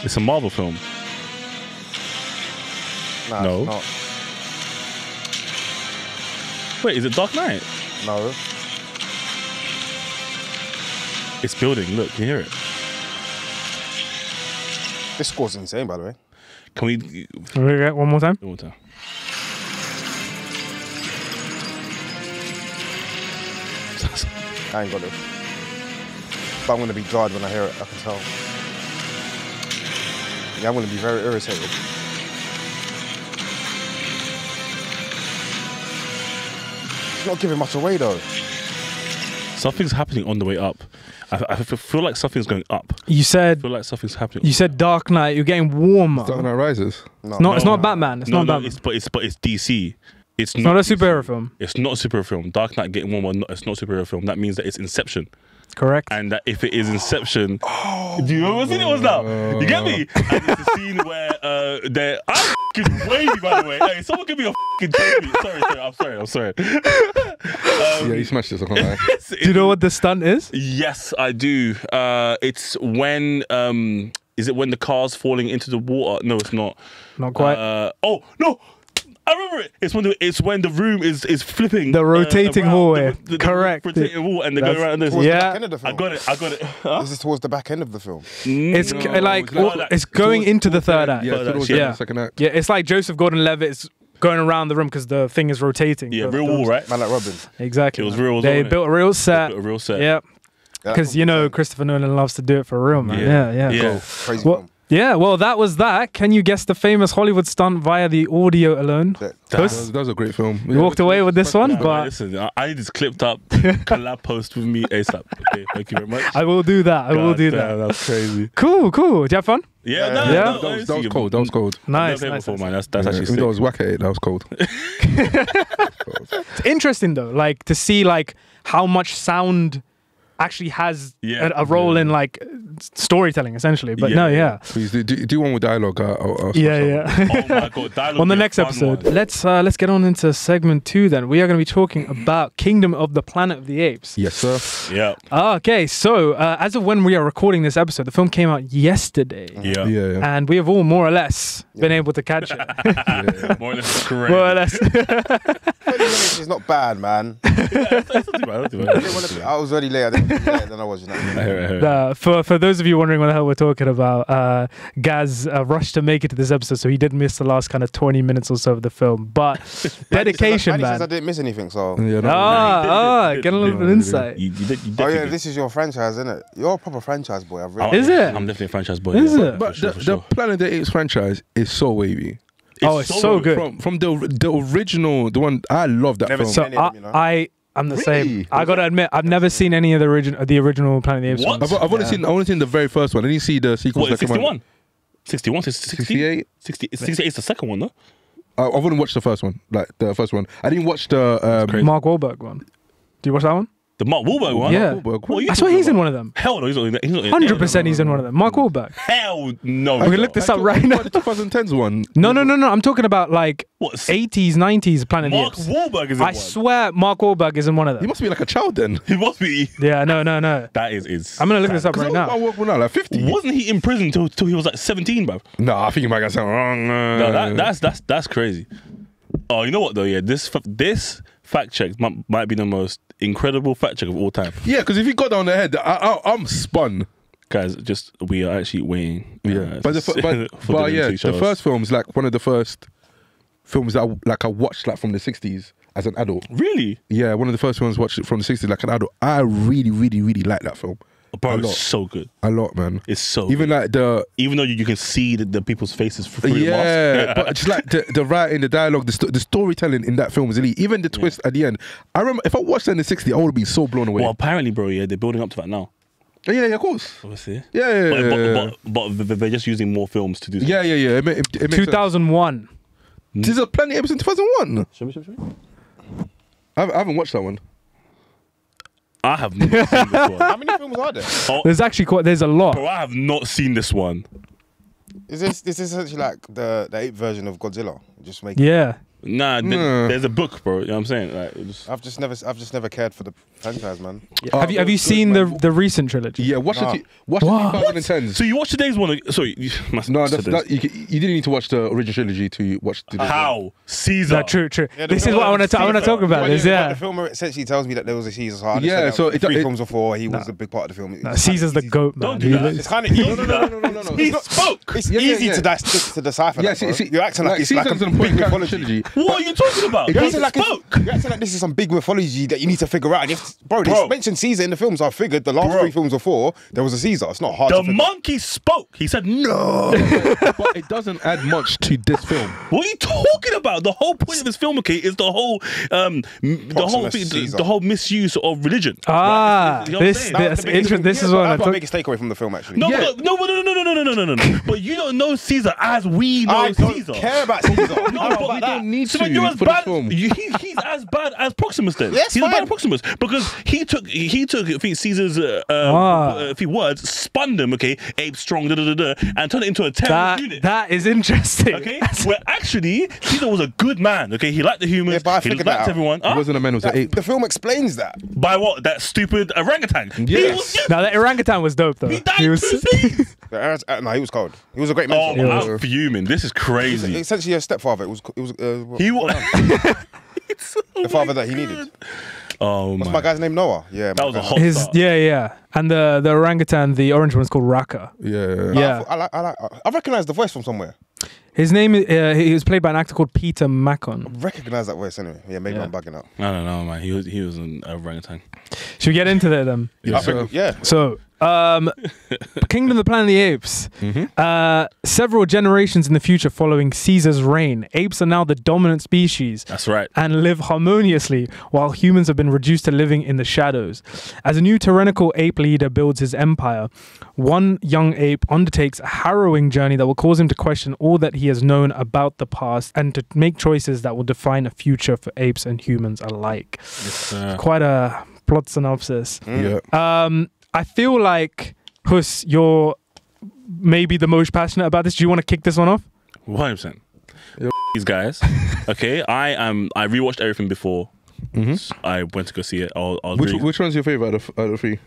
It's a Marvel film. Nah, No. It's not. Wait, is it Dark Knight? No. It's building. Look, you hear it. This score's insane, by the way. Can we? Can we get one more time? One more time. I ain't got it. But I'm going to be jarred when I hear it, I can tell. Yeah, I'm going to be very irritated. It's not giving much away, though. Something's happening on the way up. I feel like something's going up. You I said feel like something's happening. you said Dark Knight. You're getting warmer. Dark Knight Rises. No. It's not Batman. It's not Batman. But it's DC. It's It's not a DC. superhero film. It's not a superhero film. Dark Knight getting warmer. It's not a superhero film. That means that it's Inception. Correct. And that if it is Inception, do you know what scene it was now? You get me? And it's a scene where they're fucking wavy, by the way. Hey, someone give me a fucking baby. I'm sorry. Yeah, you smashed this. I can't lie. Do you know what the stunt is? Yes, I do. It's when is it when the car's falling into the water? No, it's not. Not quite. Oh no. I remember it. It's when the room is flipping. The rotating around, hallway. The Correct. rotating wall, and they go around this. Towards the Yeah. back end of the I film. got it. Huh? This is towards the back end of the film. It's No, like it's it's going into the third act. Yeah, Third towards act, the yeah. second act. Yeah, it's like Joseph Gordon-Levitt's going around the room because the thing is rotating. Yeah, The- real wall, right? Man like Robin. Exactly. It was man. real, They wasn't it? built a real set. A real set. Yeah, Yeah, that because you know Christopher Nolan loves to do it for real, man. Yeah. Yeah. Crazy Well, film. yeah, well, that was that. Can you guess the famous Hollywood stunt via the audio alone? That- Puss? That was a great film. You walked away with this one, But but listen, I need this clipped up collab post with me ASAP. Okay, thank you very much. I will do that. I will do that. That's crazy. Cool. Did you have fun? Yeah, no, Yeah. no, That was cold. That was cold. Nice. I've never nice, played before, nice. man. That's actually Even sick. though I was whack at it, that was cold. It's interesting though, like to see like how much sound actually has a role in like storytelling essentially. But no, yeah. Please do one with dialogue. I'll Yeah. Oh my god, dialogue On the be a next fun episode, one. let's get on into segment 2 then. We are going to be talking about Kingdom of the Planet of the Apes. Yes, sir. Yeah. Okay, so as of when we are recording this episode, the film came out yesterday. Yeah. And we have all more or less been able to catch it. More or less correct. More or less. 30 minutes is not bad, man. It's not too bad, not too bad. I was already late. I didn't later than I was. You know? I hear it. For those of you wondering what the hell we're talking about, Gaz rushed to make it to this episode, so he did miss the last kind of 20 minutes or so of the film. But dedication, Andy says I man. didn't miss anything, so. Yeah, Get a little bit of insight. You did Oh yeah, definitely- this is your franchise, isn't it? You're a proper franchise boy. I've read. Oh, Is yeah, it? I'm definitely a franchise boy. Is yeah, it? But for the sure. Planet of the Apes franchise is so wavy. Oh, it's so good. From the original, the one I love that Never film. So Any of them, you know? I'm the Really? same. I gotta admit, I've never seen any of the original Planet of the Apes What? ones. I've only seen the very first one. I didn't see the sequel. What, second 61? 61, 68? 68? 68 is the second one, no? I wouldn't watch the first one. Like the first one, I didn't watch the. Mark Wahlberg one. Do you watch that one? The Mark Wahlberg one? Yeah. Wahlberg. What are you I swear talking he's in about? one of them. Hell no, he's not in 100% he's in one of them. Mark Wahlberg. Hell no. We can look this up right now. The 2010s one. No. I'm talking about like What? 80s, 90s Planet Mark of the Apes. Wahlberg is in I one. swear Mark Wahlberg is in one of He them. must be like a child then. He must be. Yeah, no. That is. I'm gonna look this up right now. Now, like 50. Wasn't he in prison till he was like 17, bruv? No, I think you might get something wrong. No, that's crazy. Oh, you know what though? Yeah, this fact check might be the most incredible fact check of all time. Yeah, because if you got down the head, I'm spun. Guys, we are actually waiting. Yeah, but for yeah, Dylan to show the us. first film's like one of the first films that I watched like from the 60s as an adult. Really? Yeah, one of the first films I watched from the 60s like an adult. I really, really, really like that film. Bro, A lot. it's so good. A lot, man. It's so Even good. like Even though you can see the people's faces through the yeah, mask. but just like the writing, the dialogue, the storytelling in that film is elite. Even the twist at the end. I remember if I watched that in the 60s, I would be so blown away. Well, apparently, bro, yeah, they're building up to that now. Yeah, of course. Obviously. Yeah. But they're just using more films to do something. Yeah. It makes sense. 2001. There's a Planet Apes in 2001. Show me. I haven't watched that one. I have not seen this one. How many films are there? Oh, There's actually there's a lot. bro, I have not seen this one. Is this essentially like the ape version of Godzilla? Just make. Yeah. Nah, No. there's a book, bro. You know what I'm saying? Like, it just, I've just never cared for the franchise, man. Have you seen the recent trilogy? Yeah, watch Nah. the What? 2010s. so you watched today's one? Sorry, No, you didn't need to watch the original trilogy to watch the How Caesar? No, true. Yeah, the This is film- what I want to talk about. Well, This, yeah, yeah. The film essentially tells me that there was a Caesar. So I Yeah, understand so that it- three films before he was a big part of the film. No, Caesar's the goat, man. Don't do that. It's kind of easy. No. He spoke. It's Yeah, easy yeah. to decipher. Yeah, that, bro. You're acting like it's like a Caesar's an big important character in the mythology. trilogy. What are you talking about? You're He acting, like spoke. you're acting like this is some big mythology that you need to figure out. And you have to, bro, Bro. they mentioned Caesar in the films. I figured the last Bro. three films before there was a Caesar. It's not hard The to figure. monkey spoke. He said no. But it doesn't add much to this film. What are you talking about? The whole point of this film, okay, is the whole Caesar. the whole misuse of religion. Ah, You know what I'm this saying? that's interesting. This is what That's I'm my talking. biggest takeaway from the film, actually. No, Yeah. no. But you don't know Caesar as we know I don't Caesar. care about Caesar. No, I don't know but about we that. don't need So to then you're as for this bad. film. He's as bad as Proximus then. Yes, he's as bad fine. as Proximus because he took I think Caesar's a few words, spun them, okay, ape strong, and turned it into a terrorist unit. That is interesting. Okay, where actually Caesar was a good man. Okay, he liked the humans. Yeah, but I he figured that liked out. everyone. It wasn't a man, it was an ape. The film explains that. By what? That stupid orangutan. He Yes. was just, Now that orangutan was dope though. he died He was. too soon. No, he was cold. He was a great Oh, mentor. I'm fuming. This is crazy. Essentially, a stepfather. It was. He was. the father that he needed. Oh What's my. my guy's name? Noah. Yeah, That was a hot His start. yeah, and the orangutan, the orange one is called Raka. Yeah. Yeah, I recognize the voice from somewhere. his name he was played by an actor called Peter Macon. I recognize that voice anyway. Yeah, maybe Yeah. I'm bugging out. I don't know, man. He was an orangutan. Should we get into that then? I think, yeah. So, Kingdom of the Planet of the Apes. Several generations in the future following Caesar's reign, apes are now the dominant species That's right. and live harmoniously while humans have been reduced to living in the shadows. As a new tyrannical ape leader builds his empire, one young ape undertakes a harrowing journey that will cause him to question all that he has known about the past and to make choices that will define a future for apes and humans alike. Quite a plot synopsis. Yeah. I feel like, Hus, you're maybe the most passionate about this. Do you want to kick this one off? 100%. These guys. Okay, I rewatched everything before. I went to go see it. I was really, Which one's your favorite out of the three?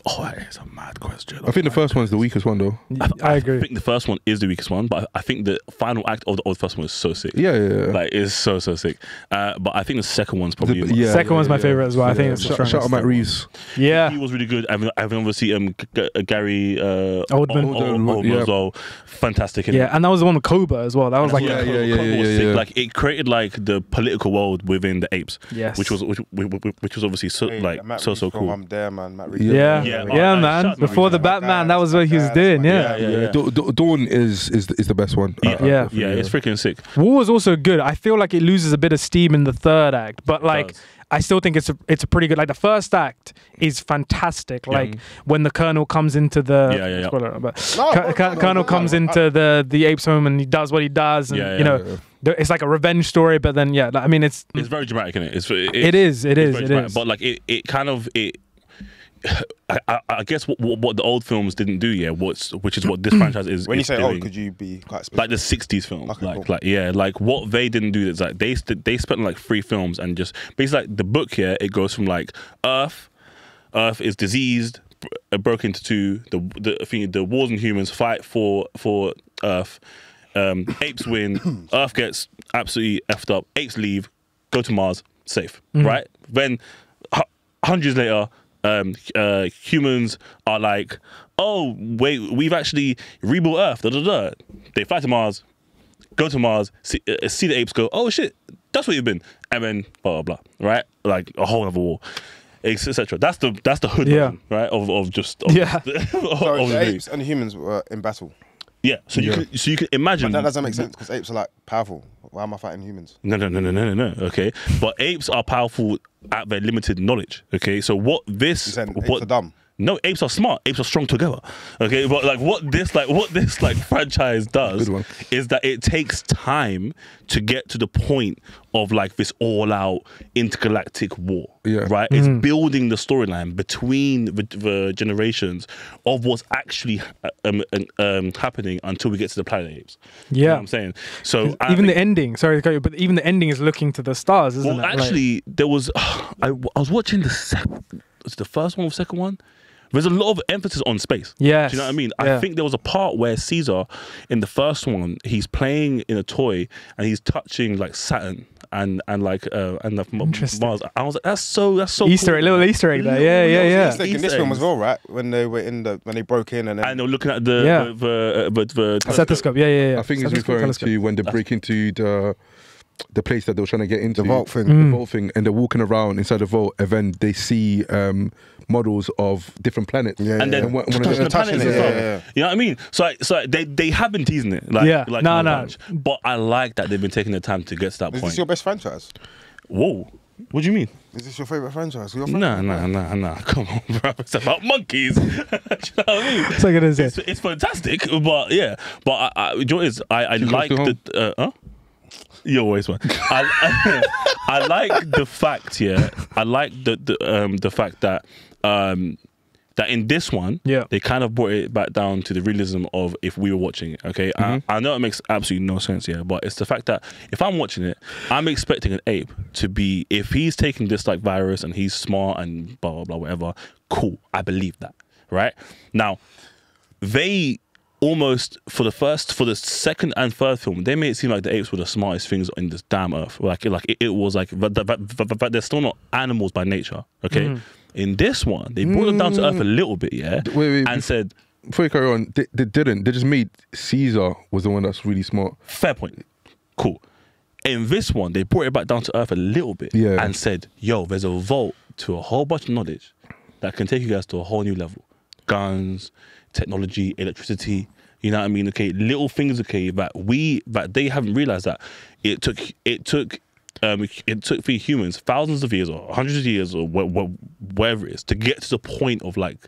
oh, that is a mad question. I think the first one's the weakest one though. I agree. I think the first one is the weakest one, but I think the final act of the first one is so sick. Yeah. Like it's so sick. But I think the second one's probably Second one's my favorite as well. I think it's the Shout out strongest. Matt Reeves. Yeah. he was really good. I've obviously Gary Oldman. as well. Fantastic. Yeah, and that was the one with Koba as well. That was like, Yeah. Like it created like the political world within the apes. Yes. Which was obviously so Hey, like Matt so Reeves from cool. I'm there, man. Matt Reeves. yeah, Yeah, yeah, man. man. Shout out Before the to my Batman, guy, that was what he was that's doing. my Yeah. guy. Yeah. Dawn is the best one. Yeah. Yeah, it's freaking sick. War was also good. I feel like it loses a bit of steam in the third act, but like does. I still think it's a pretty good. Like the first act is fantastic. Like when the Colonel comes into the Yeah. Colonel comes into the apes home and he does what he does, and you know. it's like a revenge story, but then I mean it's very dramatic, isn't it? It is. But like it kind of I guess what the old films didn't do, which is what this franchise is. When you say doing. old, could you be quite specific? Like the '60s films, Okay, cool. like what they didn't do is like they spent like 3 films and just basically like the book here. It goes from like Earth is diseased, broken into 2. The wars and humans fight for Earth. Apes win. Earth gets absolutely effed up. Apes leave, go to Mars, safe, right? Then hundreds later. Humans are like, oh wait, we've actually rebuilt Earth. They fly to Mars, go to Mars, see the apes, go, oh shit, that's where you've been, and then blah blah blah, right? Like a whole other war, etc. That's the hood version, right? The apes and the humans were in battle. Yeah, so you can imagine. But that doesn't make sense because apes are like powerful. Why am I fighting humans? No. Okay, but apes are powerful at their limited knowledge. Okay, so what this? Apes are dumb. No, apes are smart. Apes are strong together. Okay, but like what this franchise does is that it takes time to get to the point of like this all-out intergalactic war. Yeah. Right. It's building the storyline between the generations of what's actually happening until we get to the Planet Apes. Yeah, you know what I'm saying. So even the ending. Sorry to cut you, but even the ending is looking to the stars, isn't it? Well, actually, there was. I was watching the first one or the second one. There's a lot of emphasis on space. Yes. Do you know what I mean? I think there was a part where Caesar, in the first one, he's playing in a toy and he's touching like Saturn and Mars. I was like, that's so Easter egg, cool. Little Easter egg there. Yeah. In this film as well, right? When they were when they broke in and they were looking at the stethoscope. Yeah. I think he's referring to when they break into the place that they were trying to get into, the vault thing, and they're walking around inside the vault, and then they see models of different planets, and then one of the planets as well. You know what I mean? So they have been teasing it, no. But I like that they've been taking the time to get to that point. Is this your best franchise? Whoa. What do you mean? Is this your favourite franchise? Nah. Come on, bro. It's about monkeys. Do you know what I mean? It's like it is. It's fantastic, but yeah. But I like the. You always one. I like the fact, I like the fact that that in this one, they kind of brought it back down to the realism of if we were watching it. Okay, I know it makes absolutely no sense, but it's the fact that if I'm watching it, I'm expecting an ape to be, if he's taking this like virus and he's smart and blah blah blah whatever, cool. I believe that, right? Now, they almost for the second and third film, they made it seem like the apes were the smartest things on this damn earth. Like it was like, but they're still not animals by nature. Okay, in this one, they brought them down to earth a little bit, wait, and said. Before you carry on, they didn't. They just made Caesar was the one that's really smart. Fair point. Cool. In this one, they brought it back down to earth a little bit, and said, "Yo, there's a vault to a whole bunch of knowledge that can take you guys to a whole new level. Guns, technology, electricity, you know what I mean? Okay, little things, that they haven't realized that it took for humans thousands of years or hundreds of years or whatever it is to get to the point of like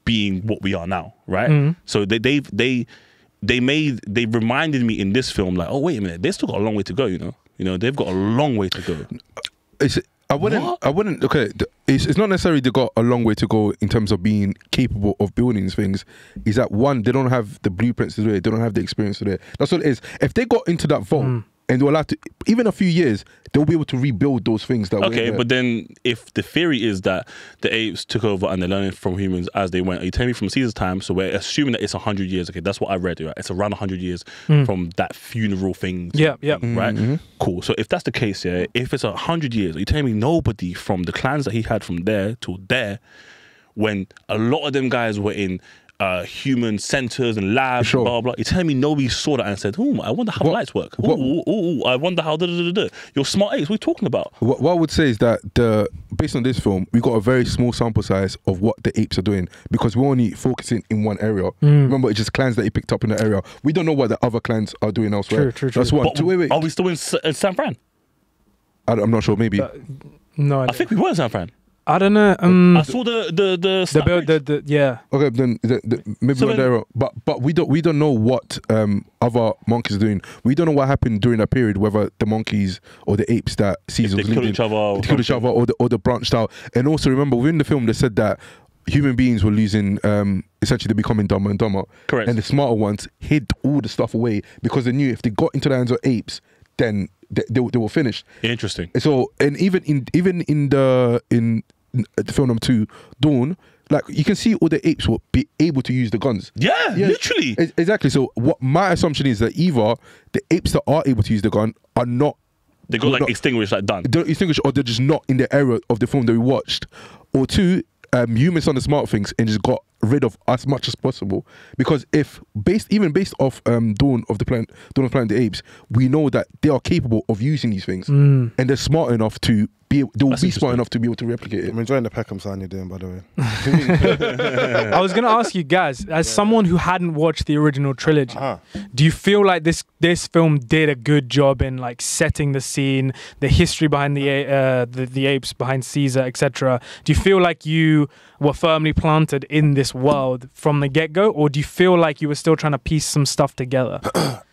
being what we are now, right? So they reminded me in this film like, oh wait a minute, they still got a long way to go, you know, they've got a long way to go. I wouldn't. Okay, it's not necessarily they got a long way to go in terms of being capable of building these things. Is that one, they don't have the blueprints to do it. They don't have the experience to do it. That's what it is. If they got into that vault and they were allowed to, even a few years, they'll be able to rebuild those things. That okay, but then if the theory is that the apes took over and they're learning from humans as they went, are you telling me from Caesar's time? So we're assuming that it's 100 years. Okay, that's what I read. Right? It's around 100 years from that funeral thing. Right. Cool. So if that's the case, if it's 100 years, are you telling me nobody from the clans that he had from there to there, when a lot of them guys were in human centers and labs, blah, blah, blah. You're telling me nobody saw that and said, I wonder how the lights work. I wonder how You're smart apes, what are you talking about? What I would say is that based on this film, we got a very small sample size of what the apes are doing because we're only focusing in one area. Remember, it's just clans that he picked up in the area. We don't know what the other clans are doing elsewhere. True. That's one. Wait. Are we still in San Fran? I'm not sure, maybe. No, I think we were in San Fran. I don't know. I saw the the build, yeah. Okay, then maybe So we're then- there, but we don't know what other monkeys are doing. We don't know what happened during that period, whether the monkeys or the apes that Caesar they was killed leading each other or killed each other, something. or the branched out. And also remember, within the film, they said that human beings were losing, essentially they're becoming dumber and dumber. Correct. And the smarter ones hid all the stuff away because they knew if they got into the hands of apes, then they were finished. Interesting. So, and even in the film number 2, Dawn, like you can see all the apes will be able to use the guns. Yeah, literally. Exactly. So what my assumption is that either the apes that are able to use the gun are not, They got like not- extinguished, like done. they're extinguished, or they're just not in the era of the film that we watched, or 2, humans on the smart things and just got rid of as much as possible. Because if based off Dawn of the Planet of the Apes, we know that they are capable of using these things, and they're smart enough to be. They will That's be smart interesting. enough to be able to replicate it. I'm enjoying the Peckham sign you're doing, by the way. I was gonna ask you guys, as someone who hadn't watched the original trilogy, Uh-huh. do you feel like this film did a good job in like setting the scene, the history behind the apes, behind Caesar, etc.? Do you feel like you were firmly planted in this world from the get-go, or do you feel like you were still trying to piece some stuff together?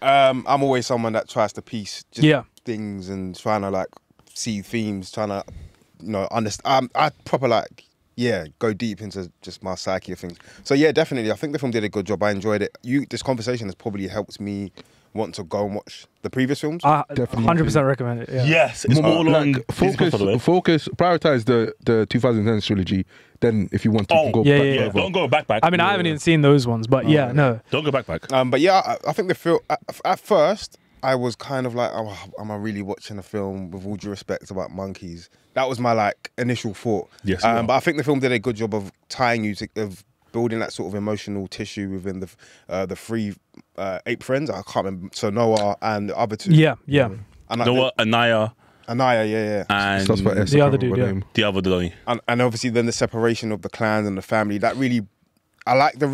I'm always someone that tries to piece just Yeah. things and trying to like see themes, trying to understand. I proper like go deep into just my psyche of things. So yeah, definitely, I think the film did a good job. I enjoyed it. This conversation has probably helped me want to go and watch the previous films. I Definitely. 100% recommend it. Yeah. Yes, it's all on Focus, prioritize the 2010 trilogy. Then, if you want to, you can go yeah, back yeah, yeah. further. Don't go back. I mean, I haven't even seen those ones, but yeah, no. Don't go back. But yeah, I think the film at first I was kind of like, oh, am I really watching a film with all due respect about monkeys? That was my like initial thought. Yes, but I think the film did a good job of tying you to, of building that sort of emotional tissue within the three ape friends. I can't remember. So Noah and the other two. Yeah, yeah. And Noah, Anaya, Anaya, yeah. and Starts by S, The I other can't dude, remember yeah. name. the other Donny. And obviously then the separation of the clans and the family. That really, I like the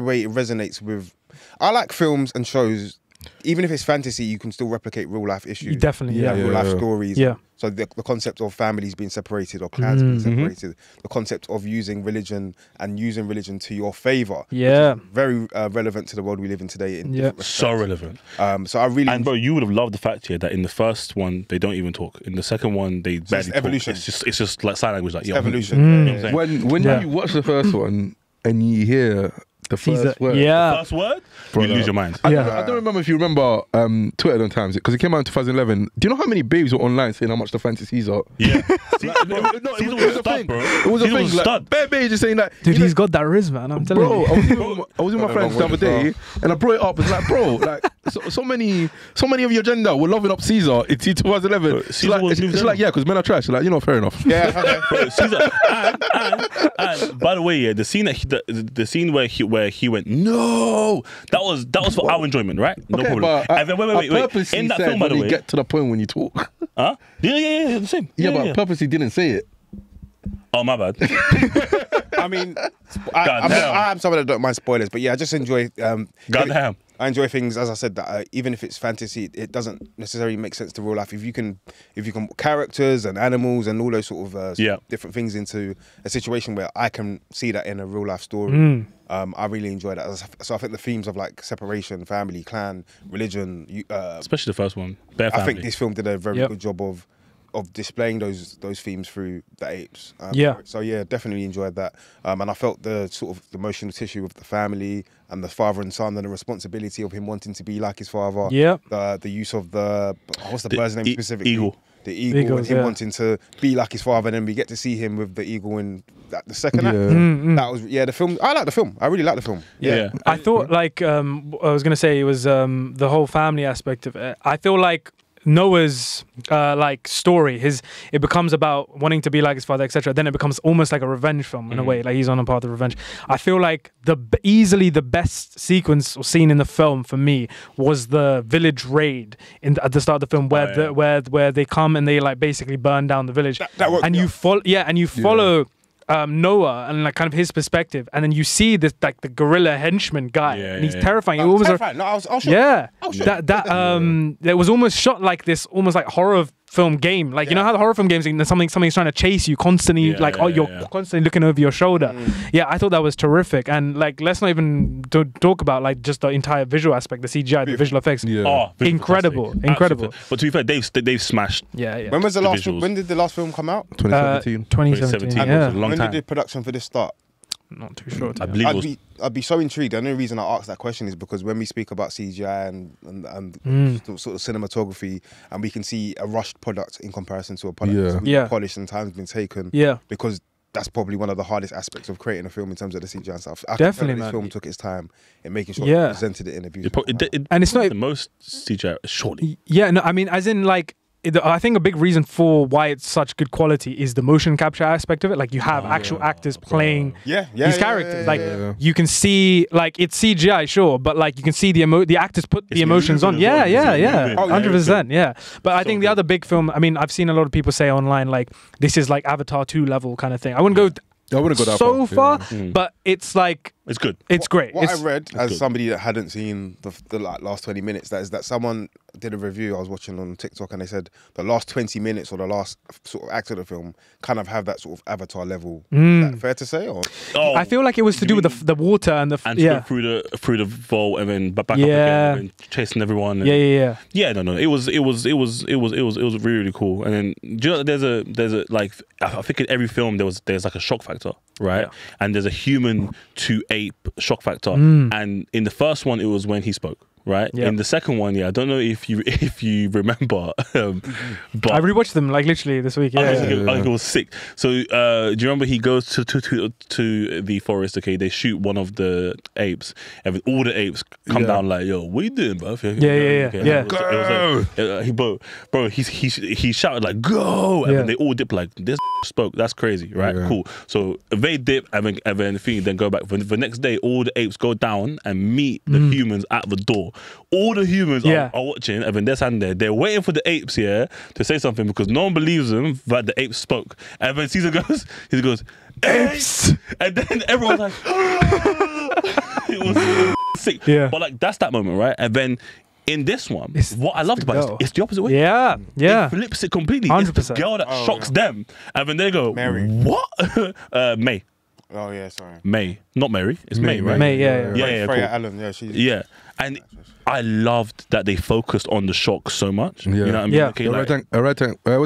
way it resonates with. I like films and shows. Even if it's fantasy, you can still replicate real life issues. Definitely, yeah. Real life stories. Yeah. So the concept of families being separated or clans being separated, the concept of using religion to your favor. Yeah. Very relevant to the world we live in today. In Yeah. different So respects. relevant. So I really And bro, you would have loved the fact here that in the first one they don't even talk. In the second one they barely talk. evolution. It's just like sign language. Like yo, evolution. You know what I'm saying? When Yeah. you watch the first one and you hear the Caesar, first word, yeah. First word, Brother. you lose your mind. I Yeah. don't remember if you remember Twitter them times because it came out in 2011. Do you know how many babes were online saying how much the fantasies are? Yeah. Like, No, it Caesar was was a a stud, thing. bro. It was a Caesar thing. was a Like, stud. bare babes just saying that. Dude, you know, he's got that charisma, man. I'm telling Bro, you. I was with my friends the other day, and I brought it up. It's like, bro, like so many of your gender were loving up Caesar in 2011. Bro, It's Caesar like, was it's moving like, yeah, because men are trash. Like, you know, fair enough. Yeah. Okay. Bro, Caesar, and by the way, yeah, the scene that the scene where he went no, that was for our enjoyment, right? No Okay, problem. but And then wait. purposely In that said film, by the when way, you get to the point when you talk. huh? Yeah, the same. Yeah, but purposely didn't say it. Oh my bad. I mean, I'm someone that don't mind spoilers, but yeah, I just enjoy. Goddamn. I enjoy things, as I said, that even if it's fantasy, it doesn't necessarily make sense to real life. If you can put characters and animals and all those sort of different things into a situation where I can see that in a real life story, I really enjoy that. So I think the themes of like separation, family, clan, religion, Especially the first one. Bare I family. think this film did a very good job of displaying those themes through the apes. So yeah, definitely enjoyed that. And I felt the sort of emotional tissue of the family and the father and son and the responsibility of him wanting to be like his father. Yeah. The use of what's the bird's name specifically? Eagle. The eagle, Eagles, and him yeah. wanting to be like his father, and then we get to see him with the eagle in the second act. Mm-hmm. That was the film. I like the film. I really like the film. Yeah. I thought like I was gonna say it was the whole family aspect of it. I feel like Noah's like story, it becomes about wanting to be like his father, etc. Then it becomes almost like a revenge film in a way, like he's on a path of revenge. I feel like easily the best sequence or scene in the film for me was the village raid at the start of the film, where they come and they like basically burn down the village, That worked, and you follow. Noah and like kind of his perspective, and then you see this like the gorilla henchman guy, and he's terrifying. Terrifying. No, I was shocked. yeah, I was shocked. that it was almost shot like this, almost like horror film game. Like you know how the horror film games, something's trying to chase you constantly. You're constantly looking over your shoulder. Yeah, I thought that was terrific. And like, let's not even talk about like just the entire visual aspect, the CGI, the visual effects. Yeah. Incredible. But to be fair, they've smashed. Yeah. When was the last? When did the last film come out? 2017. 2017. Yeah. Yeah. A long When time. did the production for this start? Not too sure. I believe I'd be so intrigued. The only reason I asked that question is because when we speak about CGI and sort of cinematography, and we can see a rushed product in comparison to a product that's really polished and time's been taken. Yeah. Because that's probably one of the hardest aspects of creating a film in terms of the CGI and stuff. Definitely, this man. film took its time in making sure it presented it in a beautiful manner. And it's not the most CGI, surely. Yeah, no, I mean, as in like, I think a big reason for why it's such good quality is the motion capture aspect of it. Like you have actual actors playing these characters. You can see, like, it's CGI, sure, but like you can see the actors put the emotions on. Yeah, 100%. Yeah. But I think the other big film, I mean, I've seen a lot of people say online, like, this is like Avatar 2 level kind of thing. I wouldn't go that so far, but it's like, it's good. It's great. What I read as somebody that hadn't seen the like, last 20 minutes, that someone did a review I was watching on TikTok, and they said the last 20 minutes or the last sort of act of the film kind of have that sort of Avatar level. Is that fair to say? Or I feel like it was to do with the water and the go through the vault and then back up again and then chasing everyone. And no. It was really, really cool. And then do you know, there's a like, I think in every film there's like a shock factor, right? And there's a human to ape shock factor. And in the first one, it was when he spoke. Right. In the second one, I don't know if you remember, but I rewatched them like literally this week. I think it was sick. So do you remember he goes to the forest? Okay, they shoot one of the apes, and all the apes come down like, "Yo, what you doing, bro?" He shouted like, "Go!" And then they all dip like, "This spoke." That's crazy, right? Cool. So they dip, and then go back. The next day, all the apes go down and meet the humans at the door. All the humans are watching, and then they're standing there. They're waiting for the apes to say something because no one believes them that the apes spoke. And then Caesar goes, "Apes!" And then everyone's like, it was sick. Yeah. But like, that's that moment, right? And then in this one, what I loved about it, it's the opposite way. Yeah. It flips it completely. 100%. It's the girl that shocks them, and then they go, Mary. What? May. Oh yeah, sorry. May, not Mary. It's May, right? May, yeah. Freya cool. Allen, she's and I loved that they focused on the shock so much. Yeah. You know what I mean? Yeah. Okay, what's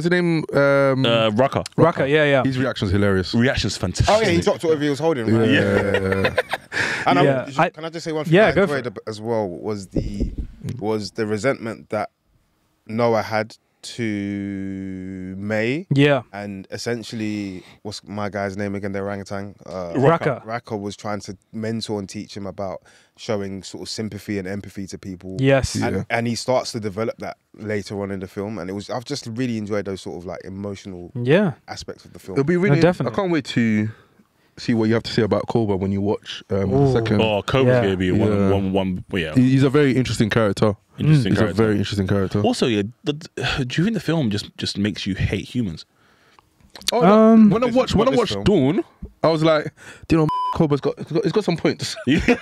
his name? Rucker. Rucker, yeah. His reaction's hilarious. Reaction's fantastic. Oh yeah, he dropped whatever he was holding. Right? And can I just say one thing? Yeah, I go for enjoyed as well was the resentment that Noah had to May. Yeah. And essentially, what's my guy's name again? The orangutan. Rucker. Rucker was trying to mentor and teach him about showing sort of sympathy and empathy to people. Yes. And he starts to develop that later on in the film. And I've just really enjoyed those sort of like emotional aspects of the film. It'll be really. Definitely. I can't wait to see what you have to say about Cobra when you watch the second. Oh, Cobra's gonna be one. Yeah. He's a very interesting character. He's a very interesting character. Also, do you think the film just makes you hate humans? Oh, when I watched film. Dawn, I was like, do you know, Cobra's got some points. Cobra's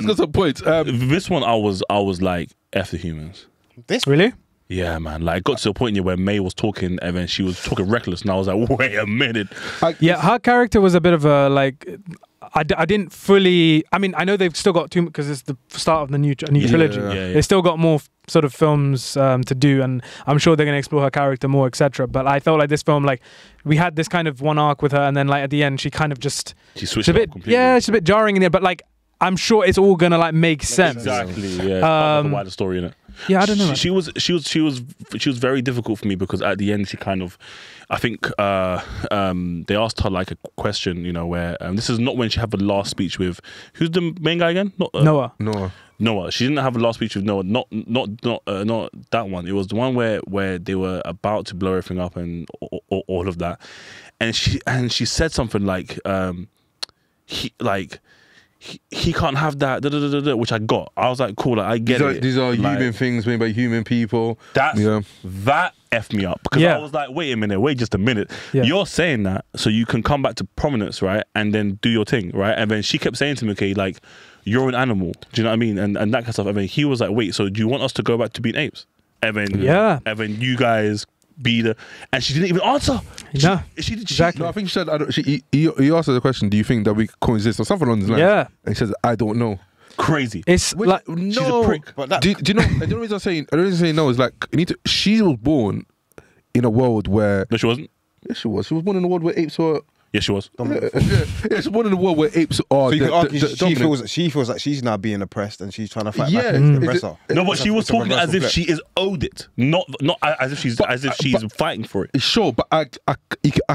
got some points. This one, I was like, F the humans. This Really? Yeah, man. Like, it got to a point where May was talking, and then she was talking reckless, and I was like, wait a minute. Her character was a bit of a like. I didn't fully. I mean, I know they've still got two because it's the start of the new trilogy. Yeah. They still got more sort of films to do, and I'm sure they're going to explore her character more, etc. But I felt like this film, like, we had this kind of one arc with her, and then like at the end, she kind of just she switched a bit. completely. Yeah, it's a bit jarring in there, but like I'm sure it's all gonna like make sense. Exactly. Yeah. Part of the wider story in it. Yeah, I don't know. She was very difficult for me because at the end she kind of, I think they asked her like a question, you know, where this is not when she had the last speech with who's the main guy again? Not Noah. She didn't have a last speech with Noah. Not that one. It was the one where they were about to blow everything up and all of that, and she said something like he can't have that, which I got. I was like, cool, like, I get it. These are like, human things made by human people. That effed me up because I was like, wait just a minute. Yeah. You're saying that so you can come back to prominence, right? And then do your thing, right? And then she kept saying to me, okay, like, you're an animal. Do you know what I mean? And that kind of stuff. I mean, he was like, wait, so do you want us to go back to being apes? and then you guys be the, and she didn't even answer. Exactly. No, I think she said, he asked her the question, do you think that we coexist or something on this line? Yeah. And he says, I don't know. Crazy. It's like she's a prick. But do you know? The only reason I'm saying no is like she was born in a world where No, she wasn't. yes, she was. She was born in a world where apes were. Yes, she was. Yeah, she was born in a world where apes are. So you can argue dominant. she feels like she's now being oppressed and she's trying to fight back Yeah, against the oppressor. No, but she was It's a talking as reversal if flip. she is owed it, not as if she's fighting for it. Sure, but I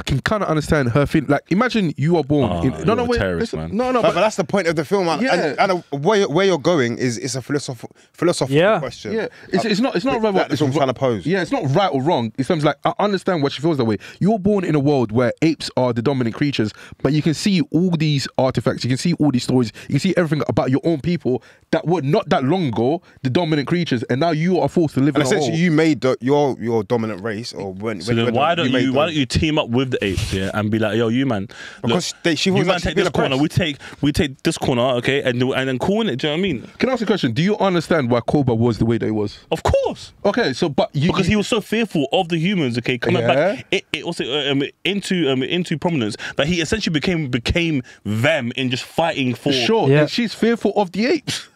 can kind of understand her feeling. Like, imagine you are born in you're a terrorist, man. No, But that's the point of the film. And where you're going is it's a philosophical question. Yeah, it's not right. That's what I'm trying to pose. Yeah, it's not right or wrong. It sounds like I understand why she feels that way. You're born in a world where apes are the dominant creatures, but you can see all these artifacts, you can see all these stories, you can see everything about your own people that were not that long ago the dominant creatures, and now you are forced to live And in a essentially, hole. you made your dominant race, or So then why don't you team up with the apes, and be like, yo, you man, Because she you feels man like she's take been this corner, oppressed. we take this corner, okay, and then corner it. Do you know what I mean? Can I ask a question? Do you understand why Cobra was the way that he was? Of course. Okay, so but Because he was so fearful of the humans, okay, coming back it also into prominence that he essentially became them in just fighting for. Sure, and she's fearful of the apes.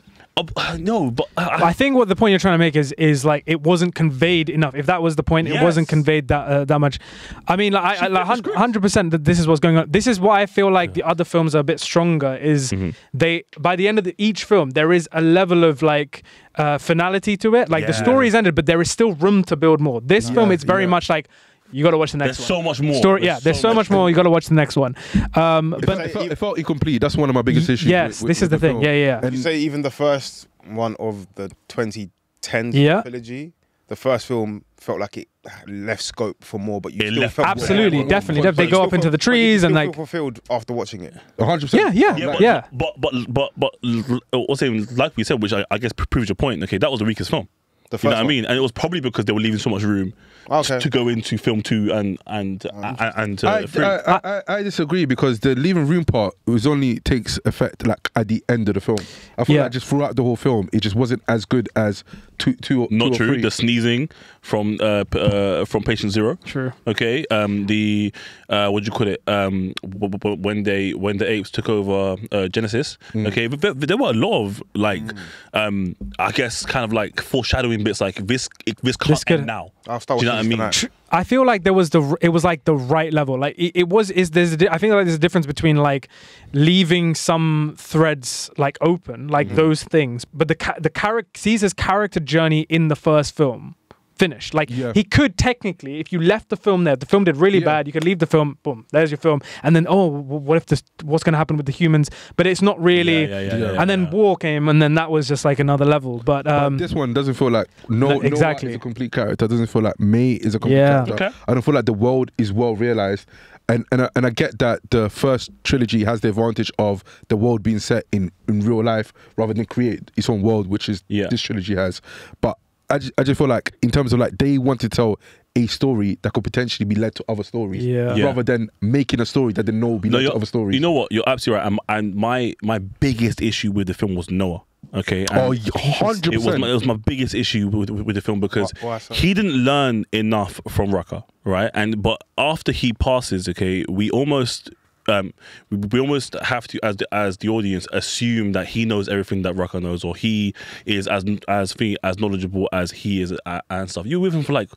No, but I think what the point you're trying to make is like it wasn't conveyed enough. If that was the point, it wasn't conveyed that much. I mean, like 100% that this is what's going on. This is why I feel like the other films are a bit stronger. Is they by the end of each film there is a level of like finality to it. Like the story's ended, but there is still room to build more. This film, it's very much like, you got to watch the next one. There's so much more. There's so much more. You got to watch the next one. But It felt incomplete. That's one of my biggest issues. Yes, this is the thing. film. Yeah. And you say even the first one of the 2010 trilogy, the first film felt like it left scope for more, but you still felt absolutely, definitely. They go up into the trees and like fulfilled after watching it. 100%. Yeah. But also, like we said, which I guess proves your point. Okay, that was the weakest film. The first you know what I one. mean? And it was probably because they were leaving so much room to go into film 2 and 3. I disagree, because the leaving room part takes effect like at the end of the film. I feel like just throughout the whole film, it just wasn't as good as two Not or true. three. The sneezing from Patient Zero. True. Okay. The what do you call it? When the apes took over Genesis. Okay. But there were a lot of like I guess kind of like foreshadowing bits like this can't end now. Do you know what I mean? I feel like it was like the right level. Like I think like there's a difference between like leaving some threads like open, like those things, but the Caesar's character journey in the first film finished. Like he could technically, if you left the film there, the film did really bad, you could leave the film, boom, there's your film, and then what's going to happen with the humans? But it's not really. And then war came, and then that was just like another level. But this one doesn't feel like Noah is a complete character. It doesn't feel like May is a complete character. Okay. I don't feel like the world is well realized. And I get that the first trilogy has the advantage of the world being set in real life rather than create its own world, which is this trilogy has. But I just feel like in terms of like they want to tell a story that could potentially be led to other stories rather than making a story that they know will be led to other stories. You know what? You're absolutely right. And my biggest issue with the film was Noah. Okay. And 100%. It was my biggest issue with the film because he didn't learn enough from Rucker, right? But after he passes, okay, we almost have to, as the audience, assume that he knows everything that Rucker knows, or he is as knowledgeable as he is and stuff. You're with him for like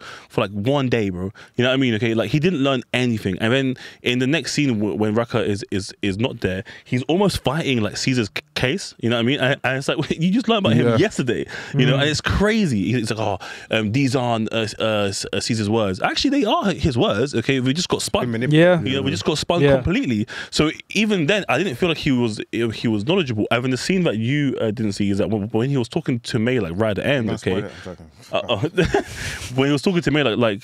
1 day, bro. You know what I mean? Okay, like he didn't learn anything, and then in the next scene when Rucker is not there, he's almost fighting like Caesar's case. You know what I mean? And it's like you just learned about him yesterday. You know, and it's crazy. It's like, these aren't Caesar's words. Actually, they are his words. Okay, we just got spun. We just got spun completely. So even then, I didn't feel like he was knowledgeable. And then the scene that you didn't see is that when he was talking to May like right at the end, when he was talking to May like right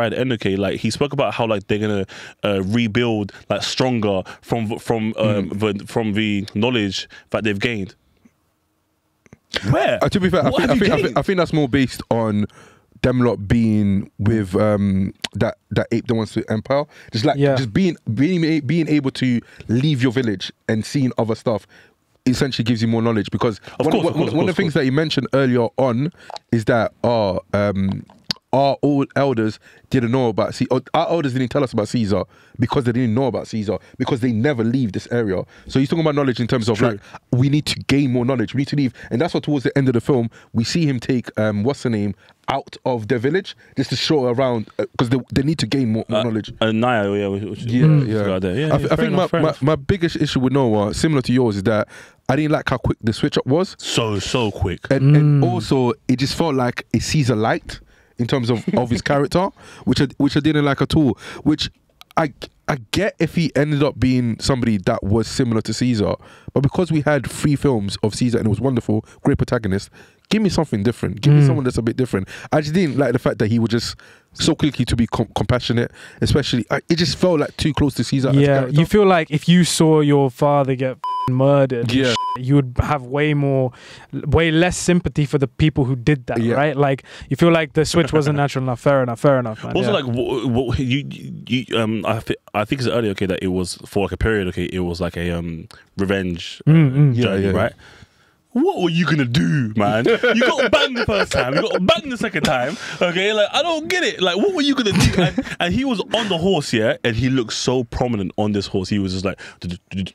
at the end, okay, like he spoke about how like they're gonna rebuild like stronger from the knowledge that they've gained. Where? To be fair, I think that's more based on them lot being with that ape that wants to empire, just being able to leave your village and seeing other stuff essentially gives you more knowledge because one of the things that you mentioned earlier on is that our old elders didn't know about our elders didn't tell us about Caesar because they didn't know about Caesar because they never leave this area. So he's talking about knowledge in terms of like we need to gain more knowledge. We need to leave, and that's what towards the end of the film we see him take what's her name out of their village just to show around because they need to gain more knowledge. Naya, I think my biggest issue with Noah, similar to yours, is that I didn't like how quick the switch up was. So quick, and also it just felt like a Caesar light in terms of his character, which I didn't like at all. Which I get if he ended up being somebody that was similar to Caesar, but because we had 3 films of Caesar and it was wonderful, great protagonist, give me something different. Give me someone that's a bit different. I just didn't like the fact that he was just so quickly to be compassionate, especially it just felt like too close to Caesar. Yeah, you feel like if you saw your father get murdered, you would have way less sympathy for the people who did that, right? Like you feel like the switch wasn't natural enough. Fair enough, man. Also, like I think it's earlier, okay, that it was for like a period, okay, it was like a revenge journey, right? What were you gonna do, man? You got banged the first time, you got banged the second time, okay? Like, I don't get it. Like, what were you gonna do? And he was on the horse, and he looked so prominent on this horse. He was just like, and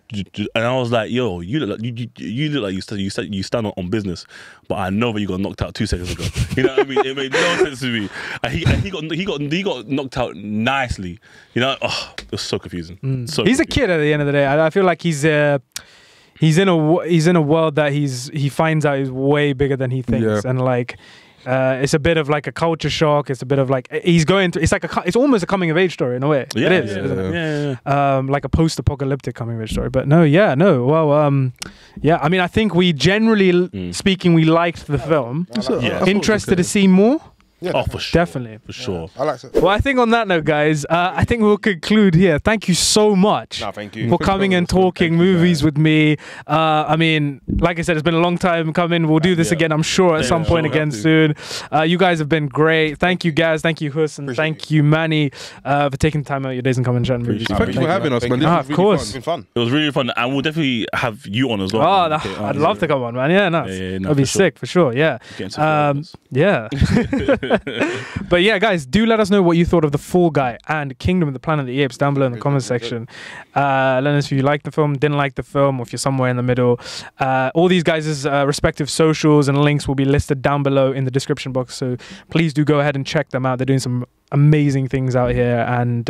I was like, yo, you look like you stand on business, but I know that you got knocked out 2 seconds ago. You know what I mean? It made no sense to me. And he got knocked out nicely. You know, it was so confusing. He's a kid at the end of the day. I feel like he's in a world that he finds out is way bigger than he thinks, and like it's a bit of like a culture shock. It's a bit of like he's going through. It's almost a coming of age story in a way. Yeah, it is, isn't it? Like a post-apocalyptic coming of age story. But no. Well, I mean, I think we generally speaking, we liked the film. Interested to see more. Yeah, for sure. Definitely. For sure. I like it. Well, I think on that note, guys, I think we'll conclude here. Thank you so much for coming and talking movies with me. I mean, like I said, it's been a long time coming. We'll do this again, I'm sure, at some point again soon. You guys have been great. Thank you, guys. Thank you, Hus, and thank you, Manny, for taking time out of your days and coming and chatting movies. Thank you for having us, man. Of course. It's been fun. It was really fun, and we'll definitely have you on as well. I'd love to come on, man. Yeah, that'd be sick for sure. Yeah. Yeah. But yeah, guys, do let us know what you thought of The Fall Guy and Kingdom of the Planet of the Apes down below in the comment section. Let us know if you liked the film, didn't like the film, or if you're somewhere in the middle. All these guys' respective socials and links will be listed down below in the description box, so please do go ahead and check them out. They're doing some amazing things out here, and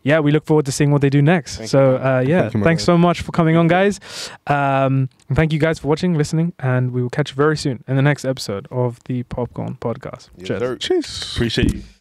yeah, we look forward to seeing what they do next. Thanks so much for coming on, guys. Thank you guys for watching, listening, and we will catch you very soon in the next episode of the Popcorn Podcast. Cheers. Appreciate you.